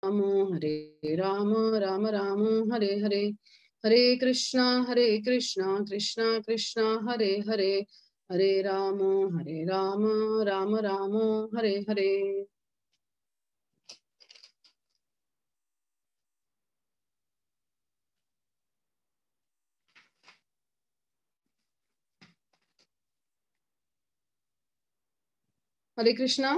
राम हरे राम राम राम हरे हरे, हरे कृष्णा कृष्णा कृष्णा हरे हरे, हरे राम राम राम हरे हरे. हरे कृष्णा.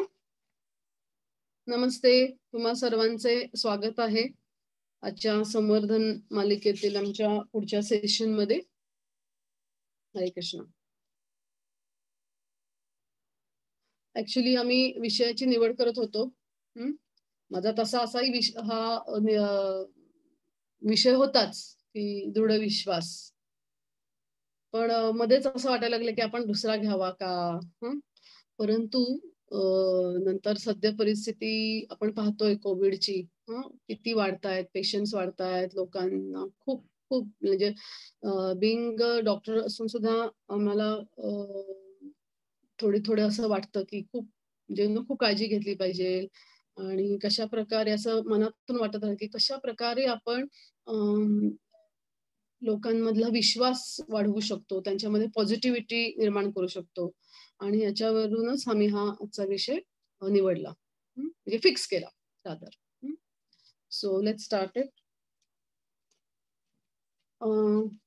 नमस्ते. तुम्हा सर्वांचे स्वागत आहे आजच्या संवर्धन मालिकेतील आमच्या पुढच्या सेशन मध्ये. हरे कृष्णा. ऍक्च्युली आम्ही विषयाची निवड करत होतो. माझा तसा असाही विषय होताच की दृढ विश्वास, पण मध्येच असं वाटायला लागलं की आपण दुसरा घ्यावा का. परंतु नंतर सध्या परिस्थिती आपण पाहतोय कोविडची, किती वाढतायत पेशंट्स, वाढतायत लोकांना. खूप खूप म्हणजे बिंग डॉक्टर असून सुद्धा आम्हाला थोडं असं वाटतं की खूप म्हणजे खूप काळजी घेतली पाहिजे. आणि कशा प्रकारे असं मनातून वाटत आहे की कशा प्रकारे आपण लोकांमधला विश्वास वाढवू शकतो, त्यांच्यामध्ये पॉझिटिव्हिटी निर्माण करू शकतो. आणि याच्यावरूनच आम्ही हा आजचा विषय निवडला, म्हणजे फिक्स केला rather. So let's start it.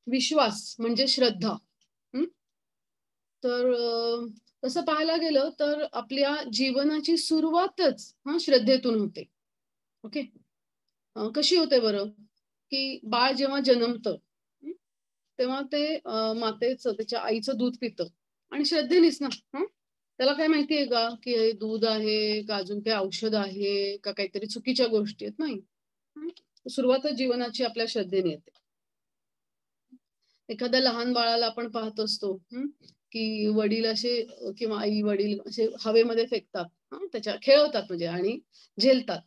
विश्वास म्हणजे श्रद्धा. तर तसं पाहायला गेलं तर आपल्या जीवनाची सुरुवातच श्रद्धेतून होते. ओके. कशी होते बरं, की बाळ जेव्हा जन्मतं तेव्हा ते मातेचं, त्याच्या आईचं दूध पितं आणि श्रद्धेनेच ना. त्याला काय माहितीये का की हे दूध आहे का अजून काही औषध आहे का काहीतरी चुकीच्या गोष्टी आहेत. नाही. सुरुवातच जीवनाची आपल्या श्रद्धेने येते. एखाद्या लहान बाळाला आपण पाहत असतो की वडील असे किंवा आई वडील असे हवेमध्ये फेकतात, त्याच्या खेळवतात म्हणजे आणि झेलतात.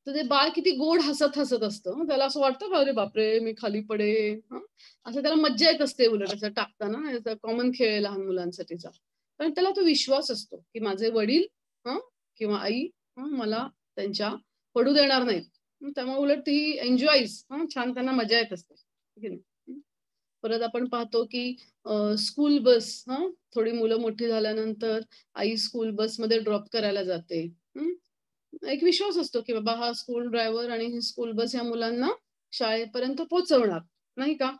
तर ते बाळ किती गोड हसत हसत असतं. त्याला असं वाटतं अरे बापरे मी खाली पडे. असं त्याला मज्जा येत असते उलट असं टाकताना. कॉमन खेळ आहे लहान मुलांसाठीचा. पण त्याला तो विश्वास असतो की माझे वडील किंवा आई मला त्यांच्या पडू देणार नाहीत. त्यामुळे उलट ती एन्जॉईज, छान त्यांना मजा येत असते. परत आपण पाहतो की स्कूल बस, थोडी मुलं मोठी झाल्यानंतर आई स्कूल बसमध्ये ड्रॉप करायला जाते. एक विश्वास असतो की बाबा हा स्कूल ड्रायव्हर आणि ही स्कूल बस या मुलांना शाळेपर्यंत पोहोचवणार, नाही का.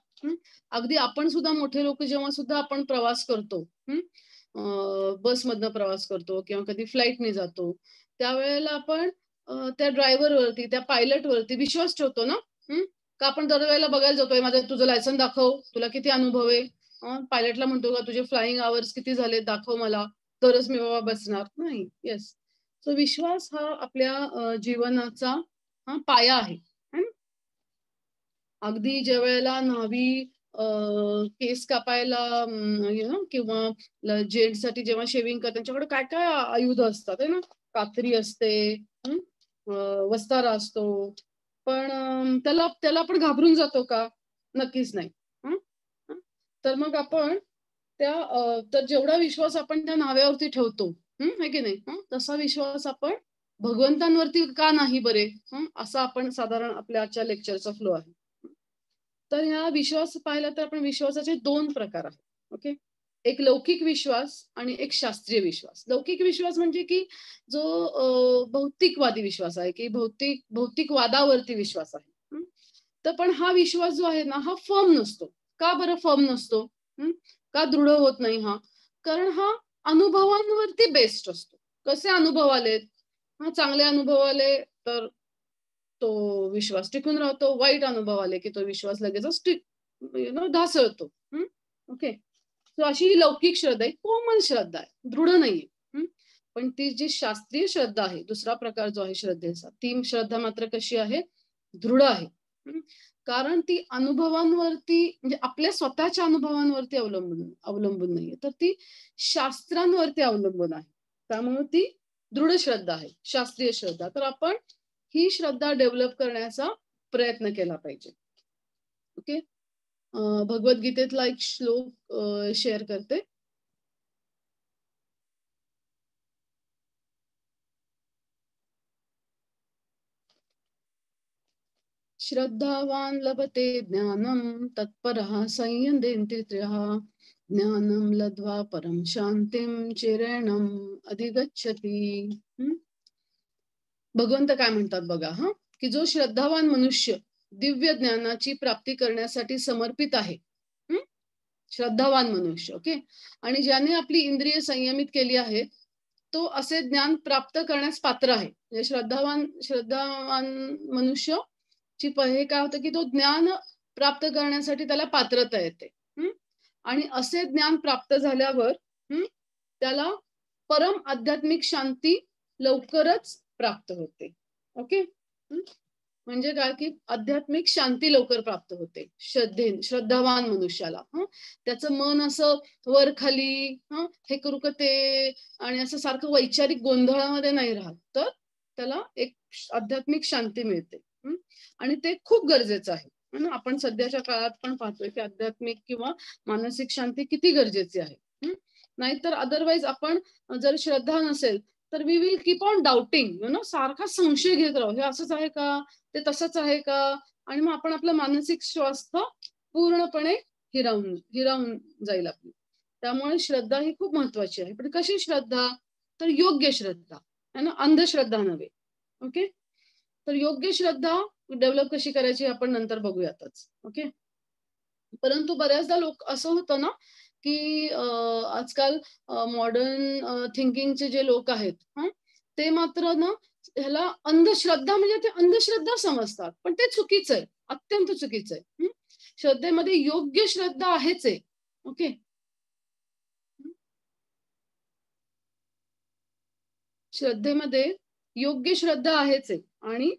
अगदी आपण सुद्धा मोठे लोक जेव्हा सुद्धा आपण प्रवास करतो, बसमधनं प्रवास करतो किंवा कधी फ्लाईटने जातो, त्यावेळेला आपण त्या ड्रायव्हर वरती, त्या पायलट वरती विश्वास ठेवतो ना. का आपण दरवेळेला बघायला जातोय माझं तुझं लायसन दाखव, तुला किती अनुभव आहे. पायलटला म्हणतो का तुझे फ्लाइंग आवर्स किती झाले दाखव मला, तरच मी बाबा बसणार. नाही. येस. सो विश्वास हा आपल्या जीवनाचा पाया आहे. अगदी ज्या वेळेला न्हावी केस कापायला किंवा जेंट्ससाठी जेव्हा शेविंग करतात त्यांच्याकडे काय काय आयुध असतात आहे ना. कात्री असते, वस्तारा असतो. पण त्याला त्याला आपण घाबरून जातो का? नक्कीच नाही. तर मग आपण तर जेवढा विश्वास आपण त्या न्हाव्यावरती ठेवतो, है की नाही, तसा विश्वास आपण भगवंतांवरती का नाही बरे. असा आपण साधारण आपल्या आजच्या लेक्चरचा फ्लो आहे. तर ह्या विश्वास पाहिला तर आपण विश्वासाचे 2 प्रकार आहेत. ओके. एक लौकिक विश्वास आणि एक शास्त्रीय विश्वास. लौकिक विश्वास म्हणजे की जो भौतिकवादी विश्वास आहे की भौतिकवादावरती विश्वास आहे. तर पण हा विश्वास जो आहे ना हा फर्म नसतो. का बरं फर्म नसतो? का दृढ होत नाही हा? कारण हा अनुभवांवरती बेस्ड असतो. कसे अनुभव आलेत? चांगले अनुभव आले तर तो विश्वास टिकून राहतो. वाईट अनुभव आले की तो विश्वास लगेचच ढासळतो. ओके. सो अशी ही लौकिक श्रद्धा आहे, कोमल श्रद्धा आहे, दृढ नाहीये. पण ती जी शास्त्रीय श्रद्धा आहे, दुसरा प्रकार जो आहे श्रद्धेचा, ती श्रद्धा मात्र कशी आहे? दृढ आहे. कारण ती अनुभवांवरती म्हणजे आपल्या स्वतःच्या अनुभवांवरती अवलंबून नाहीये, तर ती शास्त्रांवरती अवलंबून आहे. त्यामुळे ती दृढ श्रद्धा आहे, शास्त्रीय श्रद्धा. तर आपण ही श्रद्धा डेव्हलप करण्याचा प्रयत्न केला पाहिजे. ओके. भगवद्गीतेतला एक श्लोक शेअर करते. श्रद्धावान लभते ज्ञानम तत्परः संयमेन्द्रियः ज्ञानम लब्ध्वा परम शांतिम चिरेणम अधिगच्छति. भगवंत काय म्हणतात बघा, की जो श्रद्धावान मनुष्य दिव्य ज्ञानाची प्राप्ती करण्यासाठी समर्पित आहे, श्रद्धावान मनुष्य, ओके, आणि ज्याने आपली इंद्रिय संयमित केली आहेत, तो असे ज्ञान प्राप्त करण्यास पात्र आहे. म्हणजे श्रद्धावान मनुष्य ची हे काय होतं, की तो ज्ञान प्राप्त करण्यासाठी त्याला पात्रता येते. आणि असे ज्ञान प्राप्त झाल्यावर त्याला परम आध्यात्मिक शांती लवकरच प्राप्त होते. ओके, म्हणजे काय, की आध्यात्मिक शांती लवकर प्राप्त होते श्रद्धावान मनुष्याला. त्याचं मन असं वर खाली हे करू का ते आणि असं सारखं वैचारिक गोंधळामध्ये नाही राहत, तर त्याला एक आध्यात्मिक शांती मिळते. आणि ते खूप गरजेचं आहे. आपण सध्याच्या काळात पण पाहतोय की आध्यात्मिक किंवा मानसिक शांती किती गरजेची आहे. नाहीतर अदरवाईज आपण जर श्रद्धा नसेल तर we will keep on doubting, सारखा संशय घेत राहू, हे असंच आहे का, ते तसंच आहे का, आणि मग आपण आपलं मानसिक स्वास्थ्य पूर्णपणे हिरावून जाईल आपली. त्यामुळे श्रद्धा ही खूप महत्वाची आहे. पण कशी श्रद्धा, तर योग्य श्रद्धा है ना, अंधश्रद्धा नव्हे. ओके, तर योग्य श्रद्धा डेव्हलप कशी करायची आपण नंतर बघूयातच. ओके, परंतु बऱ्याचदा लोक असं होतं ना, की आजकाल मॉडर्न थिंकिंगचे जे लोक आहेत ते मात्र ना ह्याला अंधश्रद्धा म्हणजे ते अंधश्रद्धा समजतात, पण ते चुकीचं आहे, अत्यंत चुकीचं आहे. श्रद्धेमध्ये योग्य श्रद्धा आहेच आहे. ओके, श्रद्धेमध्ये योग्य श्रद्धा आहेच आहे आणि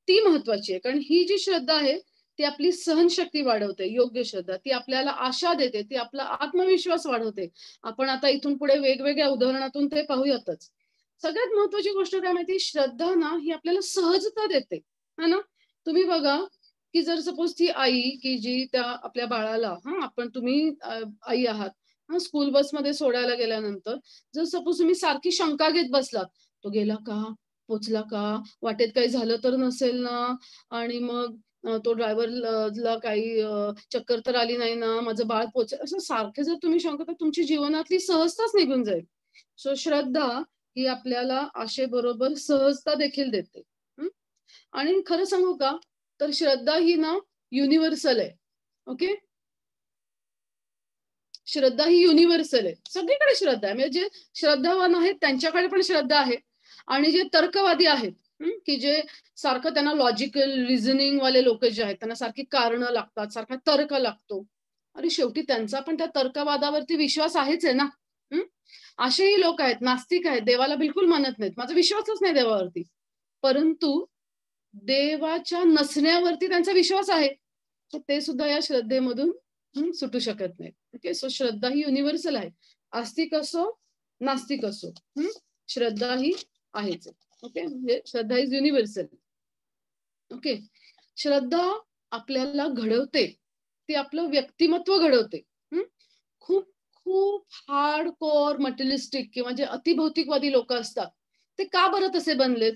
ती महत्वाची आहे. कारण ही जी श्रद्धा आहे ती आपली सहनशक्ती वाढवते. योग्य श्रद्धा ती आपल्याला आशा देते, ती आपला आत्मविश्वास वाढवते. आपण आता इथून पुढे वेगवेगळ्या उदाहरणातून ते पाहूयातच. सगळ्यात महत्वाची गोष्ट काय माहिती, श्रद्धा ना ही आपल्याला सहजता देते, है ना. तुम्ही बघा की जर सपोज ती आई की जी त्या आपल्या बाळाला तुम्ही आई आहात, स्कूल बसमध्ये सोडायला गेल्यानंतर जर सपोज तुम्ही सारखी शंका घेत बसलात, तो गेला का, पोचला का, वाटेत काही झालं तर नसेल ना, आणि मग तो ड्रायव्हरला काही चक्कर तर आली नाही ना, माझं बाळ पोचेल, असं सारखे जर तुम्ही शंका, तर तुमची जीवनातली सहजताच निघून जाईल. सो श्रद्धा ही आपल्याला आशेबरोबर सहजता देखील देते. आणि खरं सांगू का, तर श्रद्धा ही ना युनिव्हर्सल आहे. ओके, श्रद्धा ही युनिव्हर्सल आहे, सगळीकडे श्रद्धा आहे. म्हणजे जे श्रद्धावान आहेत त्यांच्याकडे पण श्रद्धा आहे, आणि जे तर्कवादी आहेत की जे सारखं त्यांना लॉजिकल रिझनिंग वाले लोक जे आहेत त्यांना सारखी कारणं लागतात, सारखा तर्क लागतो, अरे शेवटी त्यांचा पण त्या तर्कवादावरती विश्वास आहेच आहे ना. असेही लोक आहेत, नास्तिक आहेत, देवाला बिलकुल मानत नाहीत, माझा विश्वासच नाही देवावरती, परंतु देवाच्या नसण्यावरती त्यांचा विश्वास आहे, तर ते सुद्धा या श्रद्धेमधून सुटू शकत नाहीत. ओके, सो श्रद्धा ही युनिव्हर्सल आहे, आस्तिक असो नास्तिक असो, श्रद्धा ही आहेच. ओके, म्हणजे श्रद्धा इज युनिव्हर्सल. ओके, श्रद्धा आपल्याला घडवते, ती आपलं व्यक्तिमत्व घडवते. खूप खूप हार्ड कोर मटेरियलिस्टिक किंवा जे अतिभौतिकवादी लोक असतात ते का बरं तसे बनलेत,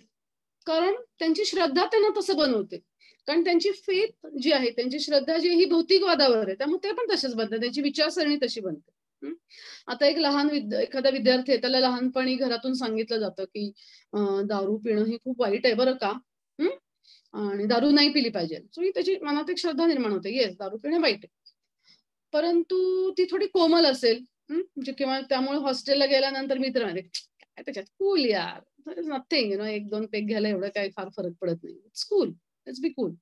कारण त्यांची श्रद्धा त्यांना तसं बनवते. कारण त्यांची फेथ जी आहे, त्यांची श्रद्धा जी आहे ही भौतिकवादावर आहे, त्यामुळे ते पण तसेच बनतात, त्यांची विचारसरणी तशी बनते. आता एक एखादा विद्यार्थी आहे, त्याला लहानपणी घरातून सांगितलं जातं की दारू पिणं ही खूप वाईट आहे बरं का, आणि दारू नाही पिली पाहिजे. सो ही त्याची मनात एक श्रद्धा निर्माण होते, येस दारू पिणं वाईट आहे. परंतु ती थोडी कोमल असेल, म्हणजे किंवा त्यामुळे हॉस्टेलला गेल्यानंतर मित्र काय त्याच्यात कूल यार, नथिंग, 1-2 पेग घ्यायला एवढं काही फार फरक पडत नाही, it's cool, let's be cool.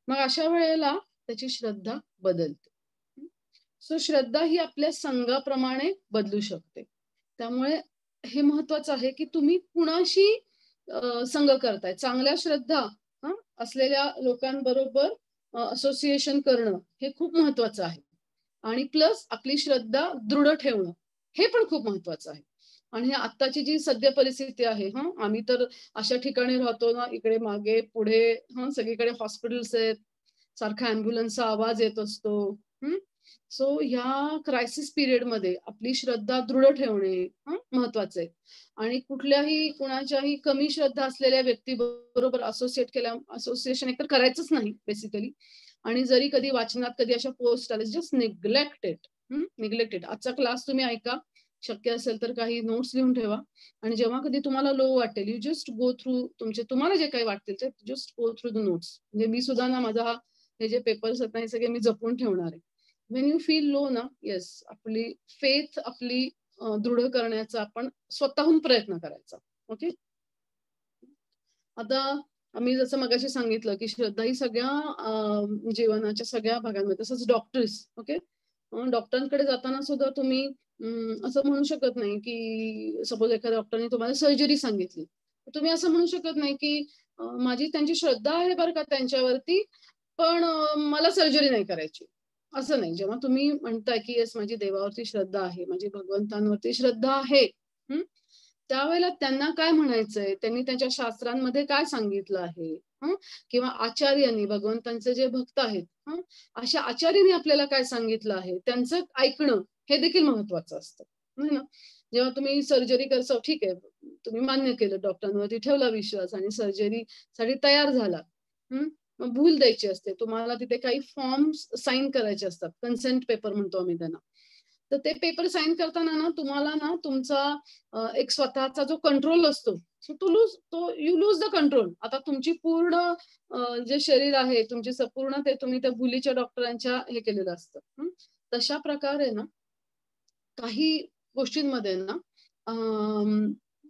मग अशा वेळेला त्याची श्रद्धा बदलते. सो श्रद्धा ही आपल्या संघाप्रमाणे बदलू शकते. त्यामुळे हे महत्वाचं आहे की तुम्ही कुणाशी संघ करताय. चांगल्या श्रद्धा असलेल्या लोकांबरोबर असोसिएशन करणं हे खूप महत्वाचं आहे, आणि प्लस आपली श्रद्धा दृढ ठेवणं हे पण खूप महत्वाचं आहे. आणि आत्ताची जी सद्य परिस्थिती आहे, आम्ही तर अशा ठिकाणी राहतो ना, इकडे मागे पुढे सगळीकडे हॉस्पिटल्स आहेत, सारखा अँब्युलन्सचा आवाज येत असतो, सो ह्या क्रायसिस पिरियड मध्ये आपली श्रद्धा दृढ ठेवणे महत्वाचं आहे. आणि कुठल्याही कुणाच्याही कमी श्रद्धा असलेल्या व्यक्तीबरोबर असोसिएशन एकतर करायचंच नाही बेसिकली. आणि जरी कधी वाचनात कधी अशा पोस्ट आल्या, जस्ट निग्लेक्टेड. आजचा क्लास तुम्ही ऐका, शक्य असेल तर काही नोट्स लिहून ठेवा. आणि जेव्हा कधी तुम्हाला लो वाटेल, यू जस्ट गो थ्रू तुम्हाला जे काही वाटतील ते just go through the notes. म्हणजे मी सुद्धा ना माझा हे जे पेपर्स आहेत ना हे सगळे मी जपून ठेवणार आहे. वेन यू फील लो ना, येस, आपली फेथ आपली दृढ करण्याचा आपण स्वतःहून प्रयत्न करायचा. ओके. आता मी जसं मगाशी सांगितलं की श्रद्धा ही सगळ्या जीवनाच्या सगळ्या भागांमध्ये, तसंच डॉक्टर्स. ओके. डॉक्टरांकडे जाताना सुद्धा तुम्ही असं म्हणू शकत नाही की सपोज एखाद्या डॉक्टरने तुम्हाला सर्जरी सांगितली, तुम्ही असं म्हणू शकत नाही की माझी त्यांची श्रद्धा आहे बरं का त्यांच्यावरती, पण मला सर्जरी नाही करायची. असं नाही. जेव्हा तुम्ही म्हणताय की येस माझी देवावरती श्रद्धा आहे, माझी भगवंतांवरती श्रद्धा आहे, त्यावेळेला त्यांना काय म्हणायचंय, त्यांनी त्यांच्या शास्त्रांमध्ये काय सांगितलं आहे, किंवा आचार्यांनी, भगवंतांचे जे भक्त आहेत, अशा आचार्यांनी आपल्याला काय सांगितलं आहे, त्यांचं ऐकणं हे देखील महत्वाचं असतं. ना. जेव्हा तुम्ही सर्जरी करता, ठीक आहे, तुम्ही मान्य केलं, डॉक्टरांवरती ठेवला विश्वास आणि सर्जरी साठी तयार झाला. मग भूल द्यायची असते तुम्हाला, तिथे काही फॉर्म्स साईन करायचे असतात, कन्सेंट पेपर म्हणतो आम्ही त्यांना. तर ते पेपर साईन करताना ना तुम्हाला ना तुमचा एक स्वतःचा जो कंट्रोल असतो, यू लूज द कंट्रोल. आता तुमची पूर्ण जे शरीर आहे, तुमची संपूर्ण ते तुम्ही त्या भुलीच्या डॉक्टरांच्या हे केलेलं असतं. तशा प्रकारे ना काही गोष्टींमध्ये ना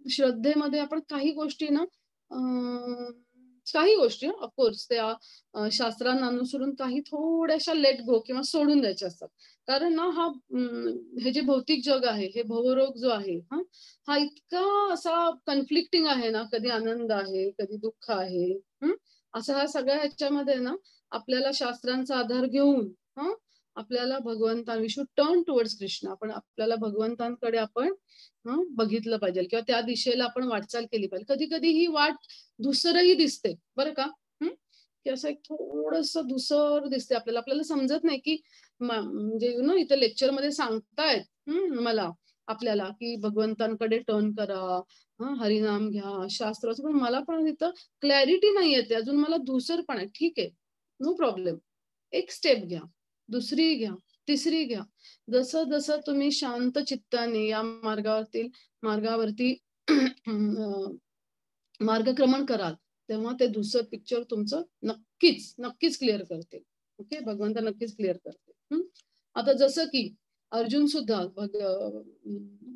श्रद्धेमध्ये आपण काही गोष्टी ना काही गोष्टी ऑफकोर्स त्या शास्त्रांना अनुसरून काही थोड्याशा लेट गो किंवा सोडून द्यायच्या असतात. कारण ना हे जे भौतिक जग आहे, हे भवरोग जो आहे, हा इतका असा कन्फ्लिक्टिंग आहे ना, कधी आनंद आहे, कधी दुःख आहे. असं ह्या सगळ्या ह्याच्यामध्ये ना आपल्याला शास्त्रांचा आधार घेऊन आपल्याला we should turn towards Krishna. आपण आपल्याला भगवंतांकडे आपण बघितलं पाहिजे किंवा त्या दिशेला आपण वाटचाल केली पाहिजे. कधी कधी ही वाट धुसरही दिसते बरं का, की असं एक थोडस धुसर दिसते आपल्याला समजत नाही की म्हणजे इथे लेक्चर मध्ये सांगतायत मला आपल्याला की भगवंतांकडे टर्न करा, हरिनाम घ्या, शास्त्र, पण मला पण तिथं क्लॅरिटी नाही येते अजून, मला धुसर पण आहे. ठीक आहे, नो प्रॉब्लेम. एक स्टेप घ्या, दुसरी घ्या, तिसरी घ्या. जसं जसं तुम्ही शांत चित्ताने या मार्गावरती मार्गक्रमण कराल, तेव्हा ते दुसरं पिक्चर तुमचं नक्कीच क्लिअर करते. ओके, भगवंत नक्कीच क्लिअर करते. आता जसं की अर्जुन सुद्धा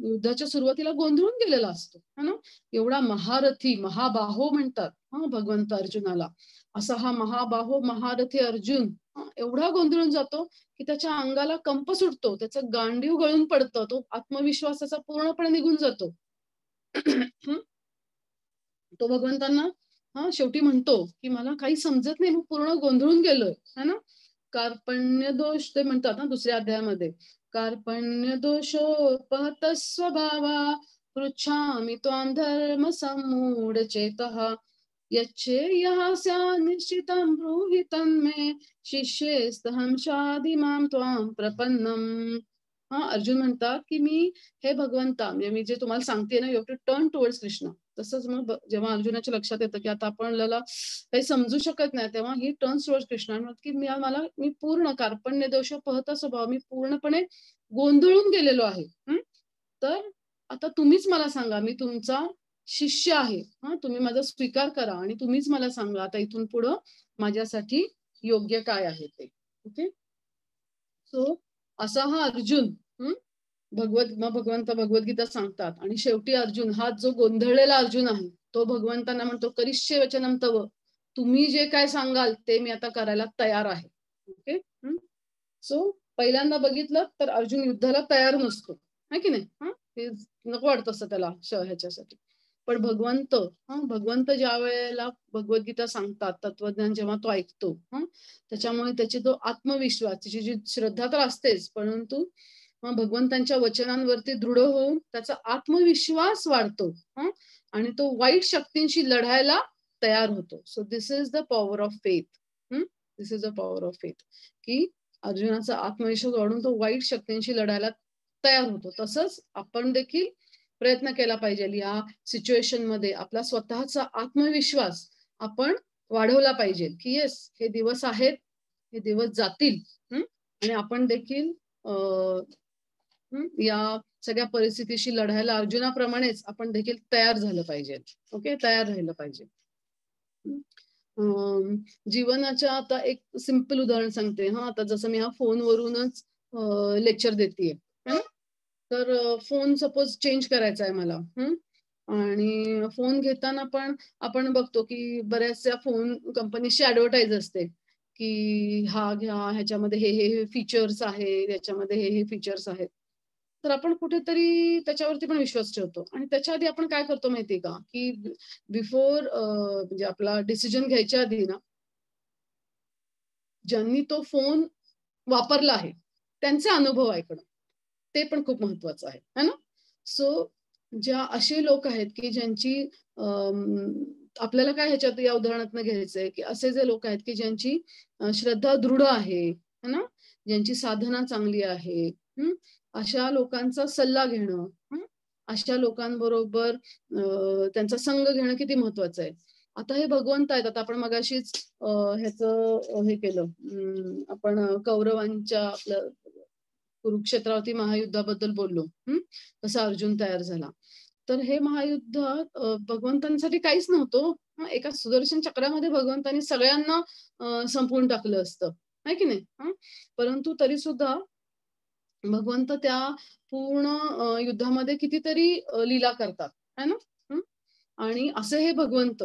युद्धाच्या सुरुवातीला गोंधळून गेलेला असतो, है ना. एवढा महारथी, महाबाहो म्हणतात भगवंत अर्जुनाला. असा हा महारथी अर्जुन एवढा गोंधळून जातो की त्याच्या अंगाला कंप सुटतो, त्याचं गांडीव गळून पडतं, तो आत्मविश्वासाचा पूर्णपणे निघून जातो. तो भगवंतांना शेवटी म्हणतो की मला काही समजत नाही, मी पूर्ण गोंधळून गेलोय, है ना. कार्पण्य दोष ते म्हणतात ना दुसऱ्या अध्यायामध्ये, कार्पण्य दोषोपहत स्वभावा पृच्छामि त्वां धर्म सम्मूढ चेतः यच्चेयस्या निश्चितं ब्रूहि तन्मे शिष्येस्तहं शाधि मां त्वां प्रपन्नम. अर्जुन म्हणतात की मी हे भगवंता, मी जे तुम्हाला सांगते ना, you have to turn towards Krishna. तसंच मग जेव्हा अर्जुनाच्या लक्षात येतं की आता आपल्याला काही समजू शकत नाही, तेव्हा ही टर्न्स टुवर्ड्स कृष्ण की मी पूर्ण कार्पण्य दोष पहता स्वभाव, मी पूर्णपणे गोंधळून गेलेलो आहे. तर आता तुम्हीच मला सांगा, मी तुमचा शिष्य आहे, तुम्ही माझा स्वीकार करा आणि तुम्हीच मला सांगा आता इथून पुढं माझ्यासाठी योग्य काय आहे ते. ओके. सो असा हा अर्जुन भगवंत भगवद्गीता सांगतात. आणि शेवटी अर्जुन हा जो गोंधळलेला अर्जुन आहे, तो भगवंतांना म्हणतो करिष्ये वचनं तव, तुम्ही जे काय सांगाल ते मी आता करायला तयार आहे. ओके. सो पहिल्यांदा बघितलं तर अर्जुन युद्धाला तयार नसतो, है की नाही. हे नको वाटत असतं त्याला ह्याच्यासाठी. पण भगवंत ज्या वेळेला भगवद्गीता सांगतात, तत्वज्ञान जेव्हा तो ऐकतो, त्याच्यामुळे त्याची तो आत्मविश्वास, त्याची जी श्रद्धा तर असतेच, परंतु भगवंतांच्या वचनांवरती दृढ होऊन त्याचा आत्मविश्वास वाढतो आणि तो वाईट शक्तींशी लढायला तयार होतो. So this is the power of faith. This is the power of faith की अर्जुनाचा आत्मविश्वास वाढून तो वाईट शक्तींशी लढायला तयार होतो. तसंच आपण देखील प्रयत्न केला पाहिजे या सिच्युएशन मध्ये आपला स्वतःचा आत्मविश्वास आपण वाढवला पाहिजे की येस, हे दिवस आहेत, हे दिवस जातील आणि आपण देखील या सगळ्या परिस्थितीशी लढायला अर्जुनाप्रमाणेच आपण देखील तयार झालं पाहिजे. ओके, तयार राहिलं पाहिजे. जीवनाच्या आता एक सिंपल उदाहरण सांगते. आता जसं मी हा फोनवरूनच लेक्चर देतेय, तर फोन सपोज चेंज करायचा आहे मला, आणि फोन घेताना पण आपण बघतो की बऱ्याचशा फोन कंपनीची ऍडव्हर्टाईज असते की हा घ्या, ह्याच्यामध्ये हे फीचर्स आहेत, ह्याच्यामध्ये हे फीचर्स आहेत. तर आपण कुठेतरी त्याच्यावरती पण विश्वास ठेवतो आणि त्याच्या आधी आपण काय करतो माहितीये का, की बिफोर म्हणजे आपला डिसिजन घ्यायच्या आधी ना, ज्यांनी तो फोन वापरला आहे त्यांचे अनुभव ऐकणं ते पण खूप महत्वाचं आहे, है ना. सो ज्या असे लोक आहेत की ज्यांची आपल्याला काय ह्याच्यात या उदाहरणातनं घ्यायचंय की असे जे लोक आहेत की ज्यांची श्रद्धा दृढ आहे, है ना, ज्यांची साधना चांगली आहे, अशा लोकांचा सल्ला घेणं, अशा लोकांबरोबर त्यांचा संग घेणं किती महत्वाचं आहे. आता हे भगवंत आहेत. आता आपण मगाशीच ह्याचं हे केलं, आपण कौरवांच्या आपलं कुरुक्षेत्रावरती महायुद्धाबद्दल बोललो, कसा अर्जुन तयार झाला. तर हे महायुद्ध भगवंतांसाठी काहीच नव्हतं. एका सुदर्शन चक्रामध्ये भगवंतांनी सगळ्यांना संपवून टाकलं असतं, है की नाही. परंतु तरी सुद्धा भगवंत त्या पूर्ण युद्धामध्ये कितीतरी लीला करतात, है ना. आणि असे हे भगवंत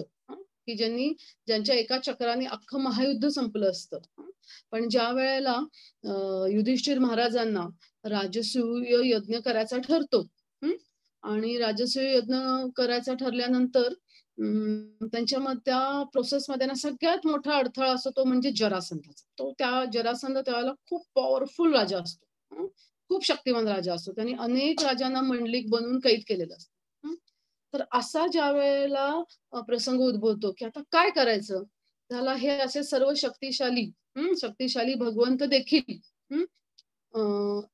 की ज्यांच्या एका चक्राने अख्खं महायुद्ध संपलं असतं. पण ज्या वेळेला युधिष्ठिर महाराजांना राजसूय यज्ञ करायचा ठरतो, आणि राजसूय यज्ञ करायचा ठरल्यानंतर त्यांच्यामध्ये त्या प्रोसेसमध्ये ना सगळ्यात मोठा अडथळा असतो तो म्हणजे जरासंधाचा. तो त्या जरासंध त्यावेळेला खूप पॉवरफुल राजा असतो, खूप शक्तिमान राजा असतो. त्यांनी अनेक राजांना मंडलिक बनवून कैद केलेलं असतं. तर असा ज्या वेळेला प्रसंग उद्भवतो की आता काय करायचं, त्याला हे असे सर्व शक्तिशाली भगवंत देखील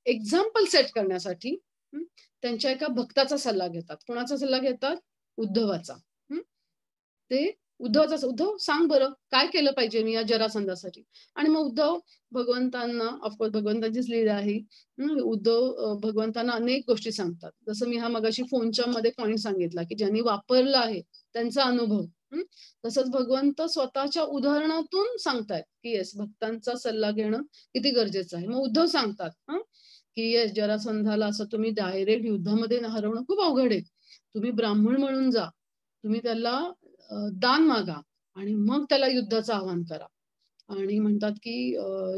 एक्झाम्पल सेट करण्यासाठी त्यांच्या एका भक्ताचा सल्ला घेतात. कोणाचा सल्ला घेतात? उद्धवाचा. ते उद्धव सांग बरं काय केलं पाहिजे मी या जरासंधासाठी. आणि मग उद्धव भगवंतांना, ऑफकोर्स भगवंतांचीच लीला आहे, उद्धव भगवंतांना अनेक गोष्टी सांगतात. जसं मी हा मगाशी फोनच्या मध्ये पॉइंट सांगितला की ज्यांनी वापरला आहे त्यांचा अनुभव, तसंच भगवंत स्वतःच्या उदाहरणातून सांगतायत की येस, भक्तांचा सल्ला घेणं किती गरजेचं आहे. मग उद्धव सांगतात की येस, जरासंधाला असं तुम्ही डायरेक्ट युद्धामध्ये हरवणं खूप अवघड आहे. तुम्ही ब्राह्मण म्हणून जा, तुम्ही त्याला दान मागा आणि मग त्याला युद्धाचं आवाहन करा. आणि म्हणतात की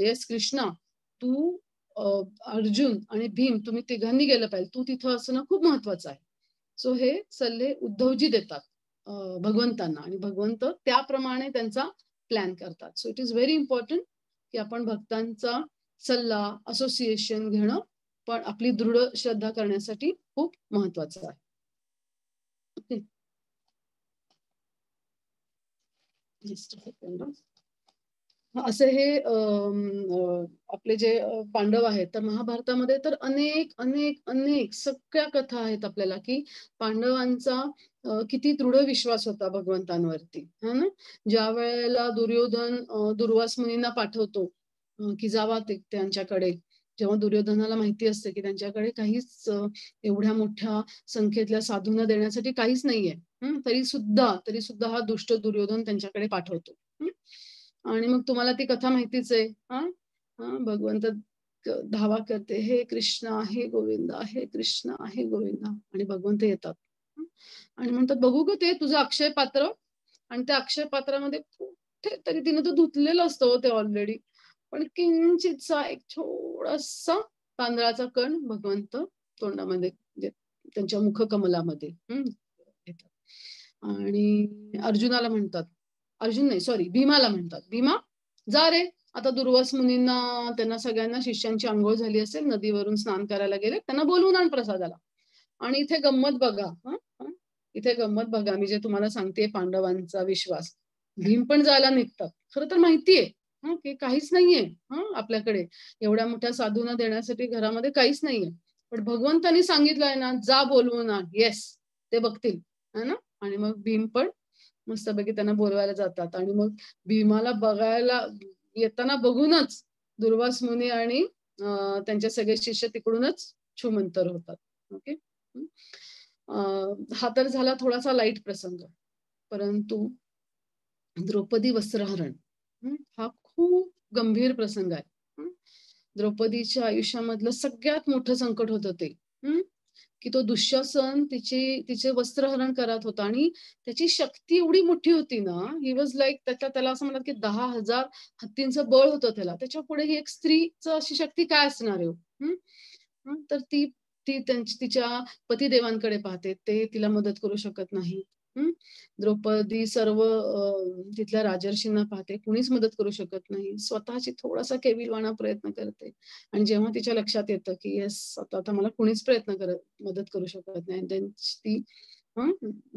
येस कृष्णा, तू अर्जुन आणि भीम तुम्ही तिघांनी गेलं पाहिजे, तू तिथं असणं खूप महत्वाचं आहे. सो हे सल्ले उद्धवजी देतात भगवंतांना आणि भगवंत त्याप्रमाणे त्यांचा प्लॅन करतात. So it is very important की आपण भक्तांचा सल्ला, असोसिएशन घेणं पण आपली दृढ श्रद्धा करण्यासाठी खूप महत्वाचं आहे. ओके, असे हे आपले जे पांडव आहेत, तर महाभारतामध्ये तर अनेक अनेक अनेक सगळ्या कथा आहेत आपल्याला की पांडवांचा किती दृढ विश्वास होता भगवंतांवरती, है ना. ज्या वेळेला दुर्योधन दुर्वास मुनींना पाठवतो की जावा त्यांच्याकडे, जेव्हा दुर्योधनाला माहिती असते की त्यांच्याकडे काहीच एवढ्या मोठ्या संख्येतल्या साधूंना देण्यासाठी काहीच नाहीये, तरी सुद्धा हा दुष्ट दुर्योधन त्यांच्याकडे पाठवतो. आणि मग तुम्हाला ती कथा माहितीच आहे. भगवंत धावा करते, हे कृष्ण हे गोविंदा, हे कृष्ण हे गोविंदा, आणि भगवंत येतात आणि म्हणतात बघू ग ते तुझं अक्षय पात्र. आणि त्या अक्षय पात्रामध्ये कुठेतरी तिने तो धुतलेलं असतं ते ऑलरेडी, पण किंचितसा एक थोडासा तांदळाचा कण भगवंत तोंडामध्ये त्यांच्या मुखकमलामध्ये येतात. आणि अर्जुनाला म्हणतात, अर्जुन नाही सॉरी भीमाला म्हणतात, भीमा जा रे, आता दुर्वास मुनींना त्यांना सगळ्यांना शिष्यांची आंघोळ झाली असेल, नदीवरून स्नान करायला गेले, त्यांना बोलवून आण प्रसादाला. आणि इथे गंमत बघा, इथे गंमत बघा, मी जे तुम्हाला सांगते पांडवांचा विश्वास. भीम पण जायला निघतात, खरं तर माहितीये की काहीच नाहीये आपल्याकडे एवढ्या मोठ्या साधूंना देण्यासाठी घरामध्ये काहीच नाहीये. पण भगवंतानी सांगितलंय ना, जा बोलवून आण. येस, ते बघतील है ना. आणि मग भीम पण मस्तपैकी त्यांना बोलवायला जातात आणि मग भीमाला बघायला येताना बघूनच दुर्वास मुनी आणि त्यांचे सगळे शिष्य तिकडूनच छूमंतर होतात. ओके. हा तर झाला थोडासा लाईट प्रसंग. परंतु द्रौपदी वस्त्रहरण हा खूप गंभीर प्रसंग आहे. द्रौपदीच्या आयुष्यामधलं सगळ्यात मोठं संकट होतं ते, की तो दुःशासन तिचे वस्त्रहरण करत होता आणि त्याची शक्ती एवढी मोठी होती ना, ही वॉज लाईक त्याला असं म्हणतात की 10,000 हत्तींचं बळ होतं त्याला. त्याच्या पुढे ही एक स्त्रीचं अशी शक्ती काय असणार आहे. तर ती ती तिच्या पतिदेवांकडे पाहते, ते तिला मदत करू शकत नाही. द्रौपदी सर्व तिथल्या राजर्षींना पाहते, कुणीच मदत करू शकत नाही. स्वतःची थोडासा केविलवाणा प्रयत्न करते आणि जेव्हा तिच्या लक्षात येतं की येस, आता मला कुणीच मदत करू शकत नाही, देन ती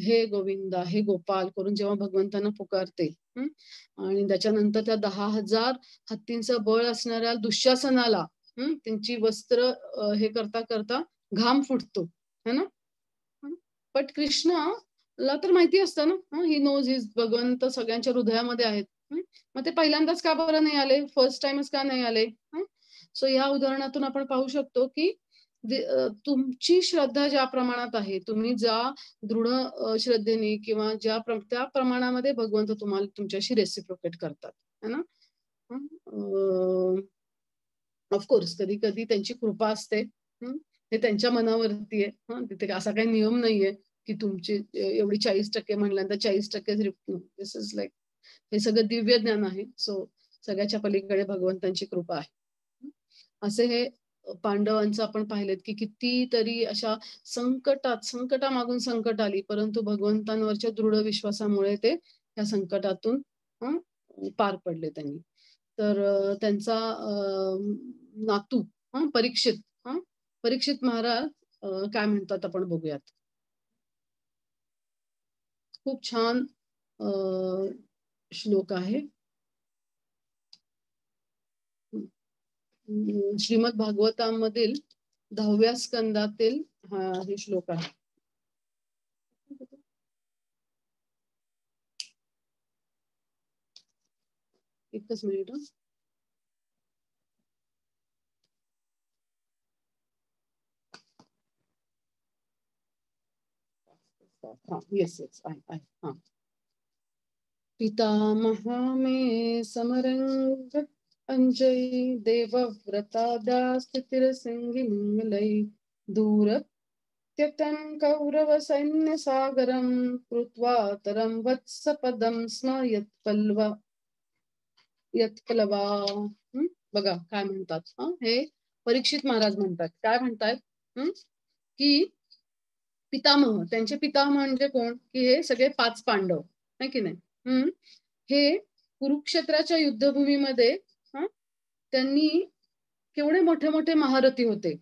हे गोविंदा, हे गोपाल करून जेव्हा भगवंतांना पुकारते आणि त्याच्यानंतर त्या 10,000 हत्तींचं बळ असणाऱ्या दुःशासनाला त्यांची वस्त्र हे करता करता घाम फुटतो है ना. बट कृष्णाला तर माहिती असतं ना, ही नोज हिज भगवंत सगळ्यांच्या हृदयामध्ये आहेत. मग ते पहिल्यांदाच का बरं नाही आले, फर्स्ट टाइमच का नाही आले. सो या उदाहरणातून आपण पाहू शकतो की तुमची श्रद्धा ज्या प्रमाणात आहे, तुम्ही ज्या दृढ श्रद्धेने किंवा त्या प्रमाणामध्ये भगवंत तुम्हाला तुमच्याशी रेसिप्रोकेट करतात है ना. ऑफकोर्स कधी कधी त्यांची कृपा असते, हे त्यांच्या मनावरती आहे. तिथे असा काही नियम नाहीये की तुमची एवढी 40% म्हणल्यानंतर 40% दिस इज लाईक, हे सगळं दिव्य ज्ञान आहे. सो सगळ्याच्या पलीकडे भगवंतांची कृपा आहे. असे हे पांडवांचं आपण पाहिलेत की कितीतरी अशा संकटामागून संकट आली, परंतु भगवंतांवरच्या दृढ विश्वासामुळे ते त्या संकटातून पार पडले त्यांनी. तर त्यांचा नातू परीक्षित महाराज काय म्हणतात आपण बघूयात. खूप छान श्लोक आहे. श्रीमद भागवतामधील 10व्या स्कंदातील हे श्लोक आहे. एकच मिनिट. येस आहे. पितामहा मे समरंग अंजयी देवव्रतादा स्थितिरसिंहि मंगलै दूरत्यतं कौरव सैन्य सागरं कृत्वा तरं वत्सपदं स्म यत्पल्लवा. बघा काय म्हणतात, हे परीक्षित महाराज म्हणतात. काय म्हणतात की पितामह, त्यांचे पितामह म्हणजे कोण, की हे सगळे 5 पांडव आहे की नाही. हे कुरुक्षेत्राच्या युद्धभूमीमध्ये त्यांनी केवढे मोठे मोठे महारथी होते,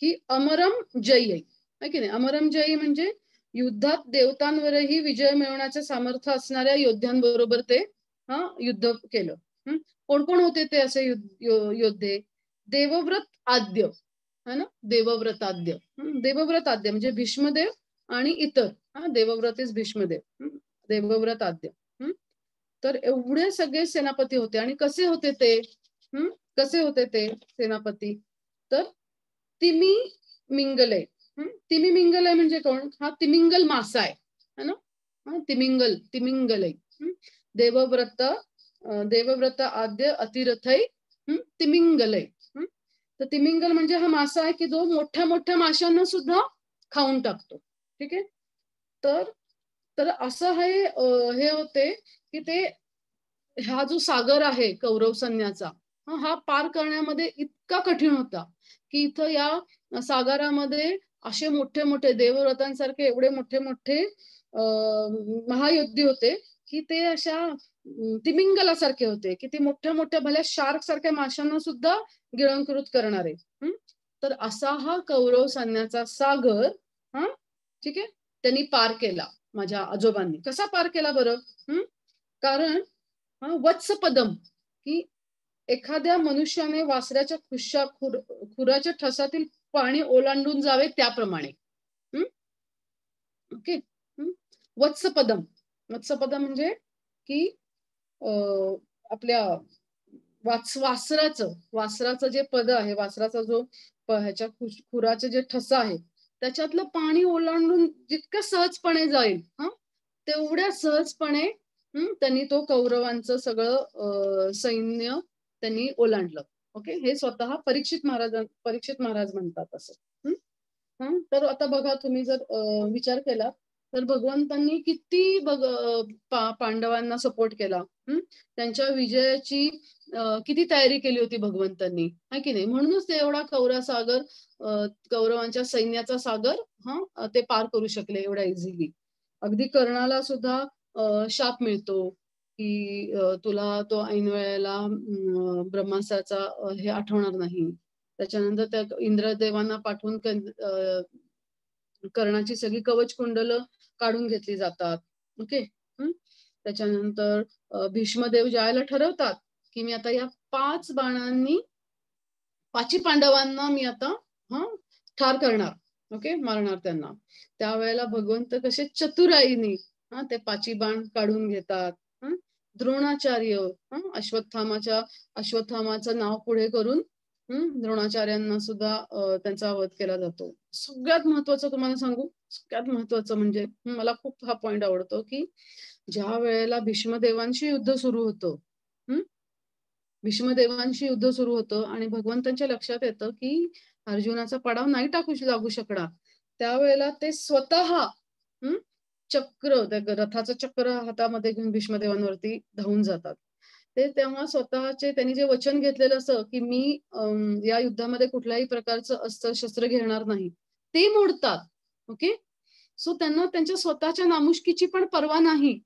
की अमरम जयी आहे की नाही. अमरम जयी म्हणजे युद्धात देवतांवरही विजय मिळवण्याचे सामर्थ्य असणाऱ्या योद्ध्यांबरोबर ते युद्ध केलं. कोण कोण होते ते असे योद्धे. देवव्रत आद्य है ना, देवव्रताद्य. देवव्रताद्य म्हणजे भीष्मदेव आणि इतर. देवव्रत इज भीष्मदेव, देवव्रत आद्य. तर एवढे सगळे सेनापती होते. आणि कसे होते ते, कसे होते ते सेनापती, तर तिमिंगलय. तिमिंगलय म्हणजे कोण, हा तिमिंगल मासा आहे ना. तिमिंगलय. देवव्रत आद्य अतिरथय तिमिंगलय. तर तिमिंगल म्हणजे हा मासा आहे की जो मोठ्या मोठ्या माशांना सुद्धा खाऊन टाकतो. ठीक आहे. तर असं हे होते की ते हा जो सागर आहे कौरव सैन्याचा, हा पार करण्यामध्ये इतका कठीण होता की इथं या सागरामध्ये असे मोठे मोठे देवव्रतांसारखे एवढे मोठे मोठे महायुद्धी होते की ते अशा तिमिंगलासारखे होते की ते मोठ्या मोठ्या भल्या शार्क सारख्या माशांना सुद्धा गिळंकृत करणारे. तर असा हा कौरव सैन्याचा सागर ठीक आहे त्यांनी पार केला माझ्या आजोबांनी. कसा पार केला बरं, कारण वत्सपदम की एखाद्या मनुष्याने वासराच्या खुराच्या ठसातील पाणी ओलांडून जावे त्याप्रमाणे. ओके. वत्सपदम. वत्सपदम म्हणजे की आपल्या वासराचं जे पद आहे, वासराचा जो ह्याच्या खुराचं जे ठसा आहे त्याच्यातलं पाणी ओलांडून जितकं सहजपणे जाईल तेवढ्या सहजपणे त्यांनी तो कौरवांचं सगळं सैन्य त्यांनी ओलांडलं. ओके. हे स्वतः परीक्षित महाराज म्हणतात असं. तर आता बघा, तुम्ही जर विचार केला तर भगवंतांनी किती पांडवांना सपोर्ट केला. त्यांच्या विजयाची किती तयारी केली होती भगवंतांनी, है की नाही? म्हणूनच ते एवढा कौरवांच्या सैन्याचा सागर ते पार करू शकले एवढ्या इझिली. अगदी कर्णाला सुद्धा शाप मिळतो की तुला तो ऐन वेळेला ब्रह्मास्त्राचा हे आठवणार नाही. त्याच्यानंतर त्या इंद्रदेवांना पाठवून कर्णाची सगळी कवच कुंडलं काढून घेतली जातात. ओके. त्याच्यानंतर भीष्मदेव ज्यावेळेला ठरवतात की मी आता या 5 बाणांनी 5 पांडवांना मी आता ठार करणार, ओके, मारणार त्यांना, त्यावेळेला भगवंत कसे चतुराईने ते 5 बाण काढून घेतात. द्रोणाचार्य अश्वत्थामाचं नाव पुढे करून द्रोणाचार्यांना सुद्धा त्यांचा वध केला जातो. सगळ्यात महत्वाचं तुम्हाला सांगू, सगळ्यात महत्वाचं म्हणजे मला खूप हा पॉइंट आवडतो की ज्या वेळेला भीष्मदेवांशी युद्ध सुरू होतं, आणि भगवंतांच्या लक्षात येतं की अर्जुनाचा पडाव नाही लागू शकणार, त्यावेळेला ते स्वतः चक्र, त्या रथाचं चक्र हातामध्ये घेऊन भीष्मदेवांवरती धावून जातात. ते तेव्हा स्वतःचे त्यांनी जे वचन घेतलेलं असं की मी या युद्धामध्ये कुठल्याही प्रकारचं अस्त्र शस्त्र घेणार नाही, ते मोडतात. ओके. सो त्यांना त्यांच्या स्वतःच्या नामुष्कीची पण पर्वा नाही.